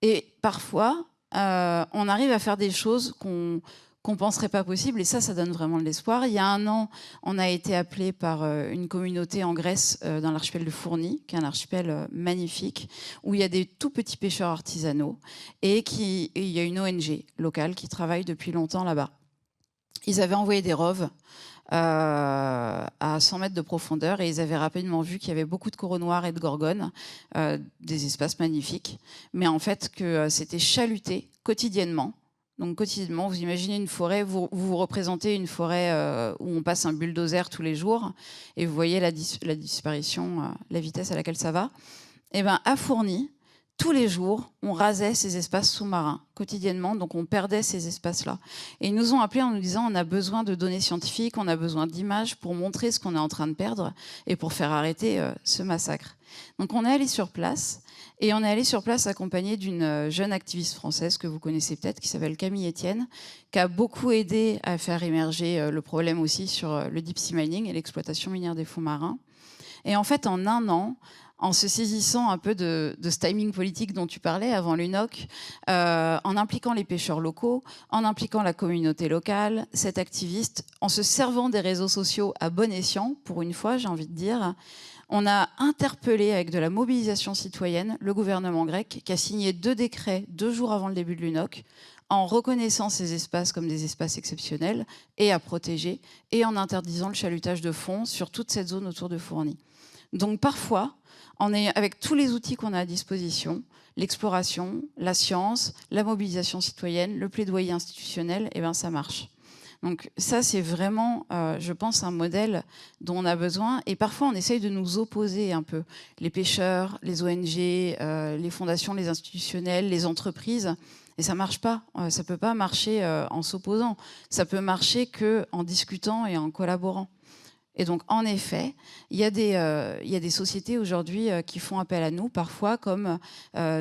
Et parfois, on arrive à faire des choses qu'on ne penserait pas possibles, et ça donne vraiment de l'espoir. Il y a 1 an, on a été appelé par une communauté en Grèce, dans l'archipel de Fourni, qui est un archipel magnifique, où il y a des tout petits pêcheurs artisanaux, et il y a une ONG locale qui travaille depuis longtemps là-bas. Ils avaient envoyé des roves à 100 mètres de profondeur, et ils avaient rapidement vu qu'il y avait beaucoup de coraux noirs et de gorgones, des espaces magnifiques, mais en fait que c'était chaluté quotidiennement. Donc quotidiennement, vous imaginez une forêt, vous représentez une forêt où on passe un bulldozer tous les jours, et vous voyez la disparition, la vitesse à laquelle ça va. Et ben à Fourni, tous les jours, on rasait ces espaces sous-marins quotidiennement, donc on perdait ces espaces-là. Et ils nous ont appelés en nous disant on a besoin de données scientifiques, on a besoin d'images pour montrer ce qu'on est en train de perdre et pour faire arrêter ce massacre. Donc on est allé sur place, et on est allé sur place accompagné d'une jeune activiste française que vous connaissez peut-être, qui s'appelle Camille Etienne, qui a beaucoup aidé à faire émerger le problème aussi sur le deep sea mining et l'exploitation minière des fonds marins. Et en fait, en 1 an, en se saisissant un peu de ce timing politique dont tu parlais avant l'UNOC, en impliquant les pêcheurs locaux, en impliquant la communauté locale, cet activiste, en se servant des réseaux sociaux à bon escient, pour une fois, j'ai envie de dire, on a interpellé avec de la mobilisation citoyenne le gouvernement grec, qui a signé 2 décrets 2 jours avant le début de l'UNOC, en reconnaissant ces espaces comme des espaces exceptionnels et à protéger, et en interdisant le chalutage de fond sur toute cette zone autour de Fourni. Donc parfois, avec tous les outils qu'on a à disposition, l'exploration, la science, la mobilisation citoyenne, le plaidoyer institutionnel, et ben ça marche. Donc ça, c'est vraiment, je pense, un modèle dont on a besoin. Et parfois, on essaye de nous opposer un peu. Les pêcheurs, les ONG, les fondations, les institutionnels, les entreprises. Et ça ne marche pas. Ça ne peut pas marcher en s'opposant. Ça peut marcher qu'en discutant et en collaborant. Et donc, en effet, il y a des sociétés aujourd'hui qui font appel à nous, parfois comme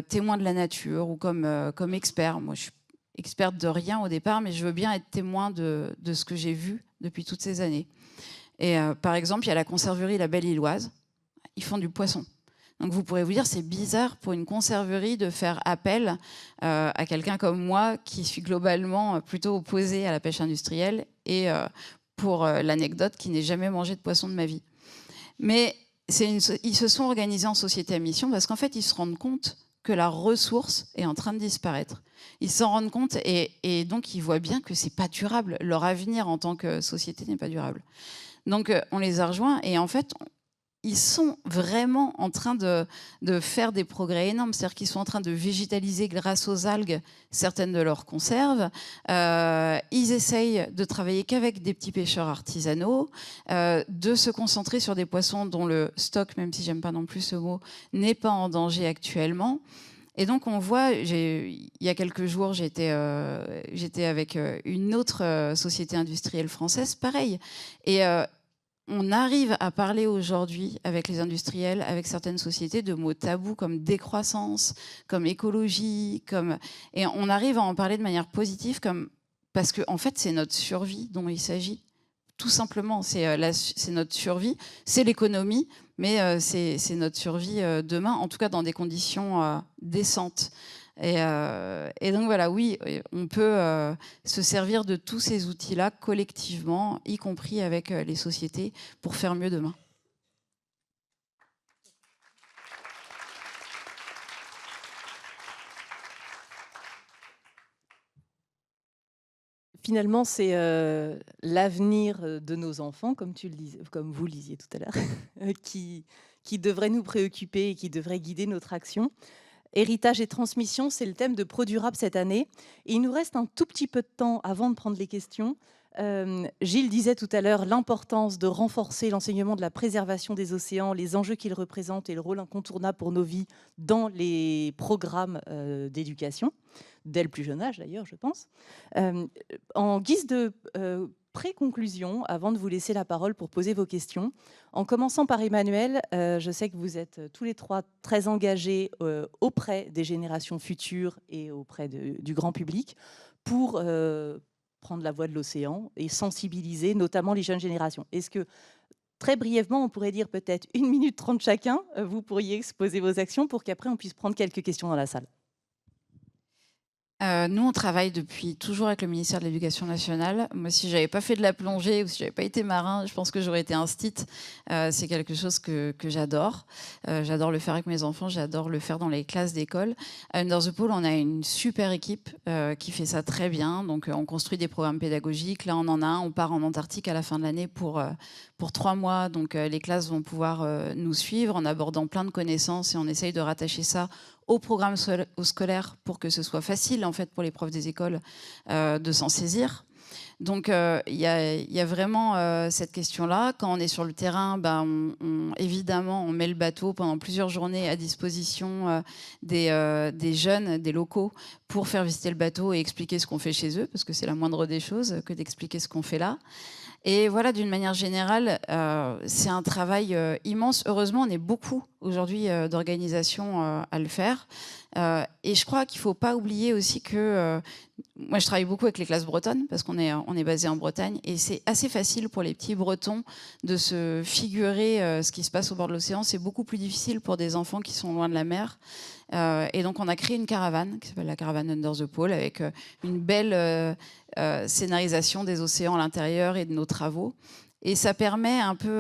témoins de la nature ou comme experts. Moi, je suis experte de rien au départ, mais je veux bien être témoin de ce que j'ai vu depuis toutes ces années. Et par exemple, il y a la conserverie La Belle-Illoise. Ils font du poisson. Donc, vous pourrez vous dire, c'est bizarre pour une conserverie de faire appel à quelqu'un comme moi, qui suis globalement plutôt opposée à la pêche industrielle et pour l'anecdote, qui n'ai jamais mangé de poisson de ma vie. Mais ils se sont organisés en société à mission parce qu'en fait, ils se rendent compte que la ressource est en train de disparaître. Ils s'en rendent compte et donc ils voient bien que c'est pas durable. Leur avenir en tant que société n'est pas durable. Donc on les a rejoints et en fait, ils sont vraiment en train de faire des progrès énormes. C'est-à-dire qu'ils sont en train de végétaliser grâce aux algues certaines de leurs conserves. Ils essayent de travailler qu'avec des petits pêcheurs artisanaux, de se concentrer sur des poissons dont le stock, même si j'aime pas non plus ce mot, n'est pas en danger actuellement. Et donc on voit, il y a quelques jours, j'étais avec une autre société industrielle française, pareil. Et on arrive à parler aujourd'hui avec les industriels, avec certaines sociétés, de mots tabous comme décroissance, comme écologie, et on arrive à en parler de manière positive, parce que en fait, c'est notre survie dont il s'agit. Tout simplement, c'est notre survie, c'est l'économie, mais c'est notre survie demain, en tout cas dans des conditions décentes. Et donc voilà, oui, on peut se servir de tous ces outils-là collectivement, y compris avec les sociétés, pour faire mieux demain. Finalement, c'est l'avenir de nos enfants, comme vous le disiez tout à l'heure, qui devrait nous préoccuper et qui devrait guider notre action. Héritage et transmission, c'est le thème de ProDurable cette année. Et il nous reste un tout petit peu de temps avant de prendre les questions. Gilles disait tout à l'heure l'importance de renforcer l'enseignement de la préservation des océans, les enjeux qu'ils représentent et le rôle incontournable pour nos vies dans les programmes d'éducation, dès le plus jeune âge d'ailleurs, je pense. En guise de pré-conclusion, avant de vous laisser la parole pour poser vos questions, en commençant par Emmanuel, je sais que vous êtes tous les trois très engagés auprès des générations futures et auprès du grand public pour prendre la voie de l'océan et sensibiliser notamment les jeunes générations. Est-ce que, très brièvement, on pourrait dire peut-être 1 minute 30 chacun, vous pourriez exposer vos actions pour qu'après on puisse prendre quelques questions dans la salle? Nous, on travaille depuis toujours avec le ministère de l'Éducation nationale. Moi, si j'avais pas fait de la plongée ou si j'avais pas été marin, je pense que j'aurais été instite. C'est quelque chose que j'adore. J'adore le faire avec mes enfants, j'adore le faire dans les classes d'école. À Under the Pool, on a une super équipe qui fait ça très bien. Donc, on construit des programmes pédagogiques. Là, on en a un. On part en Antarctique à la fin de l'année pour 3 mois. Donc, les classes vont pouvoir nous suivre en abordant plein de connaissances et on essaye de rattacher ça au programme scolaire pour que ce soit facile en fait pour les profs des écoles de s'en saisir. Donc il y a vraiment cette question-là. Quand on est sur le terrain, évidemment, on met le bateau pendant plusieurs journées à disposition des jeunes, des locaux, pour faire visiter le bateau et expliquer ce qu'on fait chez eux, parce que c'est la moindre des choses que d'expliquer ce qu'on fait là. Et voilà, d'une manière générale, c'est un travail immense. Heureusement, on est beaucoup aujourd'hui d'organisations à le faire. Et je crois qu'il ne faut pas oublier aussi que moi, je travaille beaucoup avec les classes bretonnes parce qu'on est basé en Bretagne et c'est assez facile pour les petits Bretons de se figurer ce qui se passe au bord de l'océan. C'est beaucoup plus difficile pour des enfants qui sont loin de la mer. Et donc, on a créé une caravane qui s'appelle la caravane Under the Pole avec une belle scénarisation des océans à l'intérieur et de nos travaux. Et ça permet un peu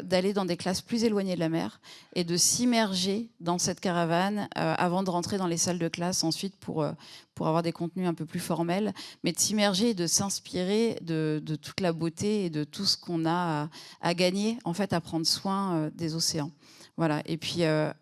d'aller dans des classes plus éloignées de la mer et de s'immerger dans cette caravane avant de rentrer dans les salles de classe ensuite pour avoir des contenus un peu plus formels, mais de s'immerger et de s'inspirer de toute la beauté et de tout ce qu'on a à gagner en fait à prendre soin des océans. Voilà. Et puis, à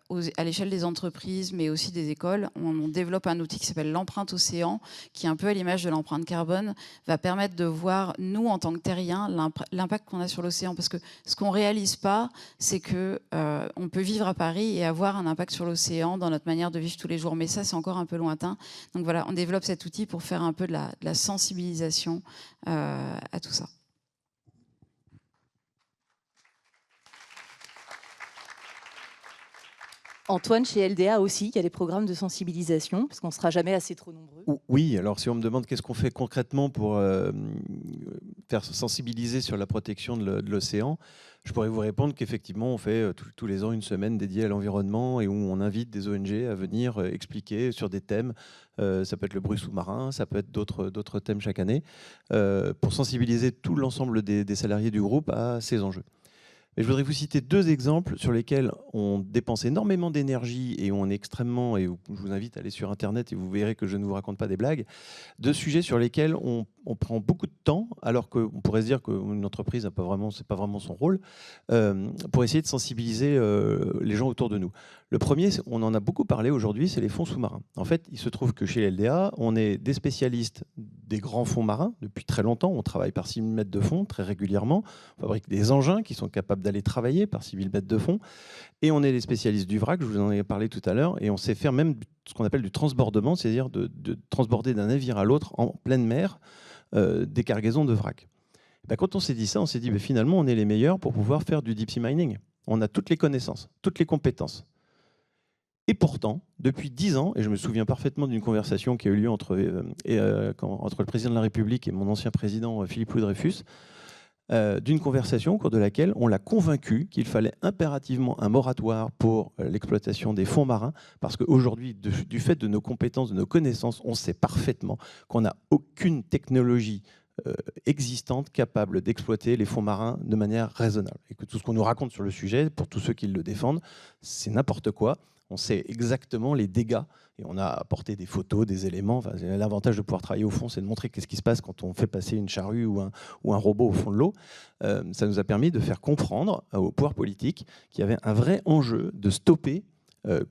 l'échelle des entreprises, mais aussi des écoles, on développe un outil qui s'appelle l'empreinte océan, qui est un peu à l'image de l'empreinte carbone, va permettre de voir, nous, en tant que terriens, l'impact qu'on a sur l'océan. Parce que ce qu'on ne réalise pas, c'est qu'on peut vivre à Paris et avoir un impact sur l'océan dans notre manière de vivre tous les jours. Mais ça, c'est encore un peu lointain. Donc voilà, on développe cet outil pour faire un peu de la sensibilisation à tout ça. Antoine, chez LDA aussi, il y a des programmes de sensibilisation, parce qu'on ne sera jamais assez trop nombreux. Oui, alors si on me demande qu'est-ce qu'on fait concrètement pour faire sensibiliser sur la protection de l'océan, je pourrais vous répondre qu'effectivement, on fait tous les ans une semaine dédiée à l'environnement et où on invite des ONG à venir expliquer sur des thèmes. Ça peut être le bruit sous-marin, ça peut être d'autres thèmes chaque année, pour sensibiliser tout l'ensemble des salariés du groupe à ces enjeux. Et je voudrais vous citer 2 exemples sur lesquels on dépense énormément d'énergie et on est extrêmement, et je vous invite à aller sur Internet et vous verrez que je ne vous raconte pas des blagues, 2 sujets sur lesquels on prend beaucoup de temps, alors qu'on pourrait se dire qu'une entreprise, c'est pas vraiment son rôle, pour essayer de sensibiliser les gens autour de nous. Le premier, on en a beaucoup parlé aujourd'hui, c'est les fonds sous-marins. En fait, il se trouve que chez LDA, on est des spécialistes des grands fonds marins depuis très longtemps. On travaille par 6 000 mètres de fond très régulièrement. On fabrique des engins qui sont capables d'aller travailler par 6 000 mètres de fond. Et on est des spécialistes du vrac, je vous en ai parlé tout à l'heure. Et on sait faire même ce qu'on appelle du transbordement, c'est-à-dire de transborder d'un navire à l'autre en pleine mer des cargaisons de vrac. Quand on s'est dit ça, on s'est dit finalement, on est les meilleurs pour pouvoir faire du deep sea mining. On a toutes les connaissances, toutes les compétences. Et pourtant, depuis 10 ans, et je me souviens parfaitement d'une conversation qui a eu lieu entre le président de la République et mon ancien président Philippe Louis-Dreyfus, d'une conversation au cours de laquelle on l'a convaincu qu'il fallait impérativement un moratoire pour l'exploitation des fonds marins, parce qu'aujourd'hui, du fait de nos compétences, de nos connaissances, on sait parfaitement qu'on n'a aucune technologie existante capable d'exploiter les fonds marins de manière raisonnable. Et que tout ce qu'on nous raconte sur le sujet, pour tous ceux qui le défendent, c'est n'importe quoi. On sait exactement les dégâts et on a apporté des photos, des éléments. Enfin, l'avantage de pouvoir travailler au fond, c'est de montrer qu'est-ce qui se passe quand on fait passer une charrue ou un robot au fond de l'eau. Ça nous a permis de faire comprendre au pouvoir politique qu'il y avait un vrai enjeu de stopper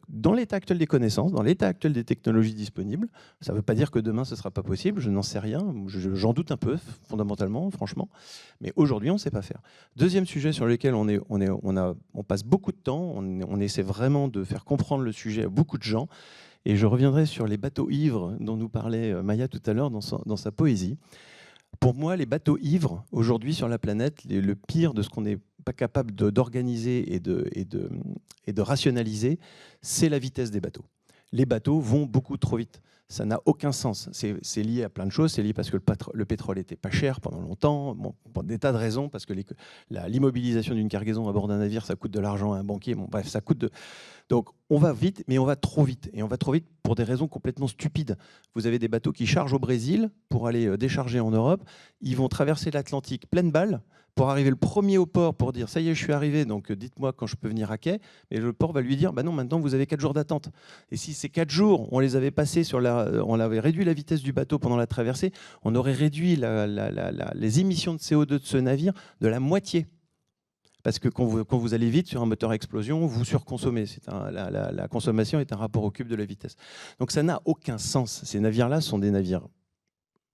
dans l'état actuel des connaissances, dans l'état actuel des technologies disponibles. Ça ne veut pas dire que demain ce ne sera pas possible, je n'en sais rien, j'en doute un peu fondamentalement, franchement, mais aujourd'hui on ne sait pas faire. Deuxième sujet sur lequel on passe beaucoup de temps, on essaie vraiment de faire comprendre le sujet à beaucoup de gens, et je reviendrai sur les bateaux ivres dont nous parlait Maya tout à l'heure dans sa poésie. Pour moi, les bateaux ivres, aujourd'hui sur la planète, le pire de ce qu'on n'est pas capable d'organiser et de rationaliser, c'est la vitesse des bateaux. Les bateaux vont beaucoup trop vite. Ça n'a aucun sens. C'est lié à plein de choses. C'est lié parce que le pétrole était pas cher pendant longtemps, bon, pour des tas de raisons, parce que l'immobilisation d'une cargaison à bord d'un navire, ça coûte de l'argent à un banquier. Bon, bref, ça coûte de... Donc on va vite, mais on va trop vite. Et on va trop vite pour des raisons complètement stupides. Vous avez des bateaux qui chargent au Brésil pour aller décharger en Europe. Ils vont traverser l'Atlantique pleine balle pour arriver le premier au port pour dire « ça y est, je suis arrivé, donc dites-moi quand je peux venir à quai ». Et le port va lui dire bah « non, maintenant vous avez 4 jours d'attente ». Et si ces 4 jours, on les avait passés on avait réduit la vitesse du bateau pendant la traversée, on aurait réduit les émissions de CO2 de ce navire de la moitié. Parce que quand vous allez vite sur un moteur à explosion, vous surconsommez. La consommation est un rapport au cube de la vitesse. Donc ça n'a aucun sens. Ces navires-là sont des navires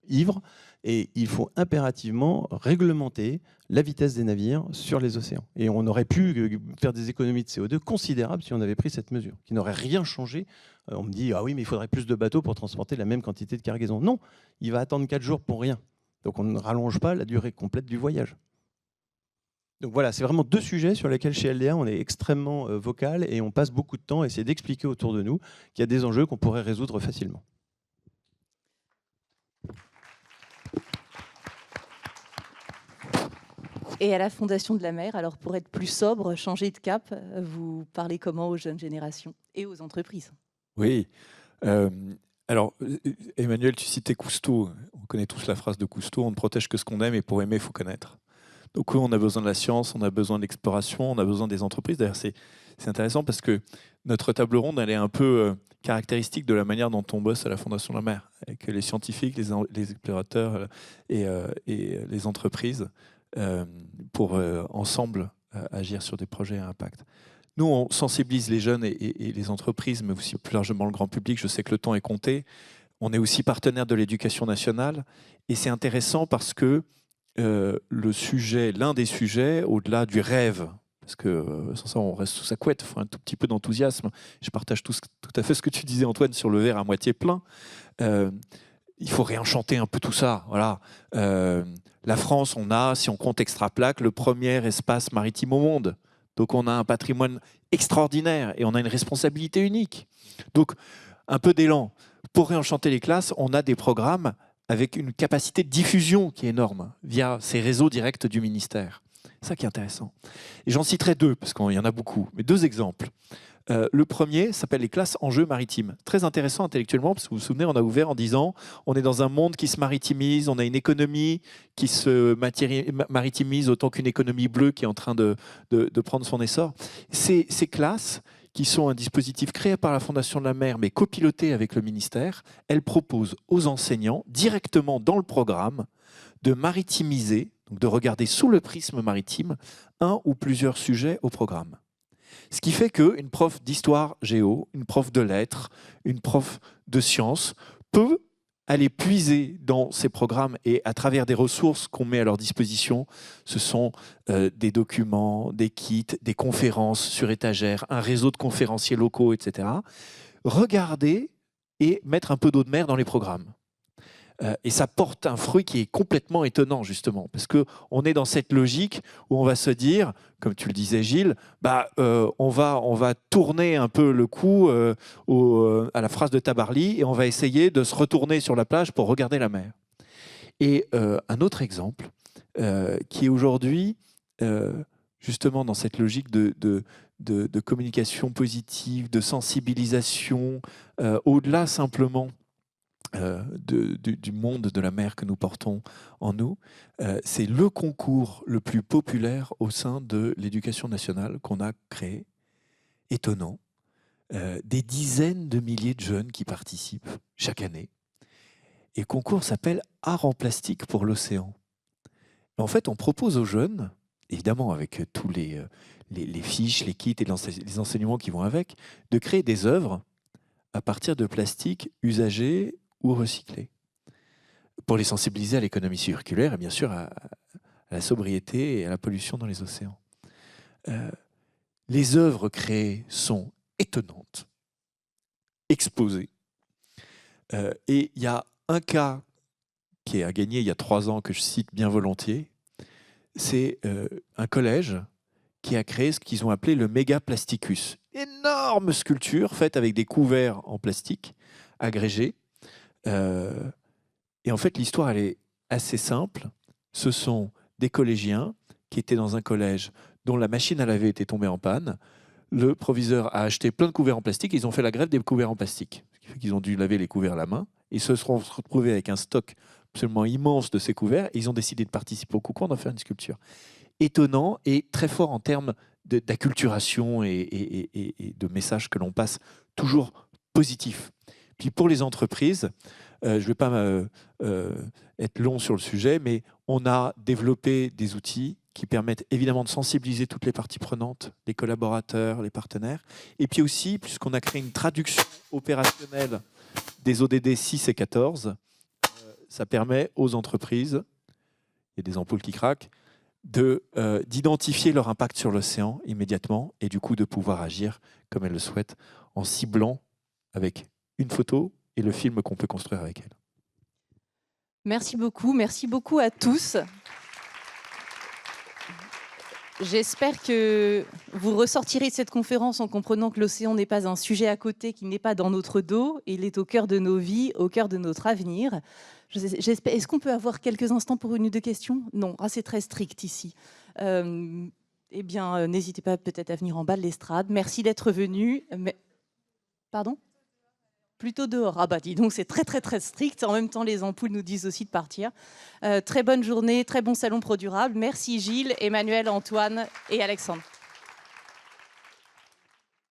ivres et il faut impérativement réglementer la vitesse des navires sur les océans. Et on aurait pu faire des économies de CO2 considérables si on avait pris cette mesure, qui n'aurait rien changé. On me dit « ah oui, mais il faudrait plus de bateaux pour transporter la même quantité de cargaison ». Non, il va attendre 4 jours pour rien. Donc on ne rallonge pas la durée complète du voyage. Donc voilà, c'est vraiment 2 sujets sur lesquels chez LDA on est extrêmement vocal et on passe beaucoup de temps à essayer d'expliquer autour de nous qu'il y a des enjeux qu'on pourrait résoudre facilement. Et à la Fondation de la Mer, alors pour être plus sobre, changer de cap, vous parlez comment aux jeunes générations et aux entreprises? Oui. Alors, Emmanuel, tu citais Cousteau. On connaît tous la phrase de Cousteau, on ne protège que ce qu'on aime et pour aimer, il faut connaître. Donc oui, on a besoin de la science, on a besoin de l'exploration, on a besoin des entreprises. D'ailleurs, c'est intéressant parce que notre table ronde, elle est un peu caractéristique de la manière dont on bosse à la Fondation de la Mer, avec les scientifiques, les explorateurs et les entreprises pour ensemble agir sur des projets à impact. Nous, on sensibilise les jeunes et les entreprises, mais aussi plus largement le grand public. Je sais que le temps est compté. On est aussi partenaire de l'éducation nationale. Et c'est intéressant parce que l'un des sujets, au-delà du rêve, parce que sans ça, on reste sous sa couette, il faut un tout petit peu d'enthousiasme. Je partage tout à fait ce que tu disais, Antoine, sur le verre à moitié plein. Il faut réenchanter un peu tout ça. Voilà. La France, on a, si on compte Extraplaque, le premier espace maritime au monde. Donc on a un patrimoine extraordinaire et on a une responsabilité unique. Donc un peu d'élan. Pour réenchanter les classes, on a des programmes avec une capacité de diffusion qui est énorme via ces réseaux directs du ministère. C'est ça qui est intéressant. Et j'en citerai 2, parce qu'il y en a beaucoup, mais 2 exemples. Le premier s'appelle les classes enjeux maritimes. Très intéressant intellectuellement, parce que vous vous souvenez, on a ouvert en disant on est dans un monde qui se maritimise, on a une économie qui se maritimise autant qu'une économie bleue qui est en train de prendre son essor. Ces classes, qui sont un dispositif créé par la Fondation de la Mer, mais copiloté avec le ministère, elles proposent aux enseignants, directement dans le programme, de maritimiser, donc de regarder sous le prisme maritime, un ou plusieurs sujets au programme. Ce qui fait qu'une prof d'histoire géo, une prof de lettres, une prof de sciences peut aller puiser dans ces programmes et à travers des ressources qu'on met à leur disposition, ce sont des documents, des kits, des conférences sur étagère, un réseau de conférenciers locaux, etc. Regarder et mettre un peu d'eau de mer dans les programmes. Et ça porte un fruit qui est complètement étonnant, justement, parce qu'on est dans cette logique où on va se dire, comme tu le disais Gilles, on va tourner un peu le cou à la phrase de Tabarly et on va essayer de se retourner sur la plage pour regarder la mer. Et un autre exemple, qui est aujourd'hui justement dans cette logique de communication positive, de sensibilisation, au-delà simplement du monde de la mer que nous portons en nous. C'est le concours le plus populaire au sein de l'éducation nationale qu'on a créé. Étonnant. Des dizaines de milliers de jeunes qui participent chaque année. Et le concours s'appelle Art en plastique pour l'océan. En fait, on propose aux jeunes, évidemment avec tous les fiches, les kits et les enseignements qui vont avec, de créer des œuvres à partir de plastique usagé ou recyclé, pour les sensibiliser à l'économie circulaire et bien sûr à la sobriété et à la pollution dans les océans. Les œuvres créées sont étonnantes, exposées. Et il y a un cas qui a gagné il y a 3 ans, que je cite bien volontiers. C'est un collège qui a créé ce qu'ils ont appelé le Méga Plasticus. Énorme sculpture faite avec des couverts en plastique agrégés. Et en fait, l'histoire, elle est assez simple. Ce sont des collégiens qui étaient dans un collège dont la machine à laver était tombée en panne. Le proviseur a acheté plein de couverts en plastique. Ils ont fait la grève des couverts en plastique. Ce qui fait qu'ils ont dû laver les couverts à la main. Ils se sont retrouvés avec un stock absolument immense de ces couverts. Et ils ont décidé de participer au concours, d'en faire une sculpture. Étonnant et très fort en termes d'acculturation et de messages que l'on passe, toujours positifs. Puis pour les entreprises, je ne vais pas être long sur le sujet, mais on a développé des outils qui permettent évidemment de sensibiliser toutes les parties prenantes, les collaborateurs, les partenaires. Et puis aussi, puisqu'on a créé une traduction opérationnelle des ODD 6 et 14, ça permet aux entreprises, il y a des ampoules qui craquent, d'identifier leur impact sur l'océan immédiatement et du coup de pouvoir agir comme elles le souhaitent en ciblant avec une photo et le film qu'on peut construire avec elles. Merci beaucoup à tous. J'espère que vous ressortirez de cette conférence en comprenant que l'océan n'est pas un sujet à côté, qu'il n'est pas dans notre dos, il est au cœur de nos vies, au cœur de notre avenir. Est-ce qu'on peut avoir quelques instants pour une ou deux questions? Non, c'est très strict ici. Eh bien, n'hésitez pas peut-être à venir en bas de l'estrade. Merci d'être venu. Pardon? Plutôt dehors. Ah bah dis donc, c'est très très très strict. En même temps, les ampoules nous disent aussi de partir. Très bonne journée, très bon salon Pro Durable. Merci Gilles, Emmanuel, Antoine et Alexandre.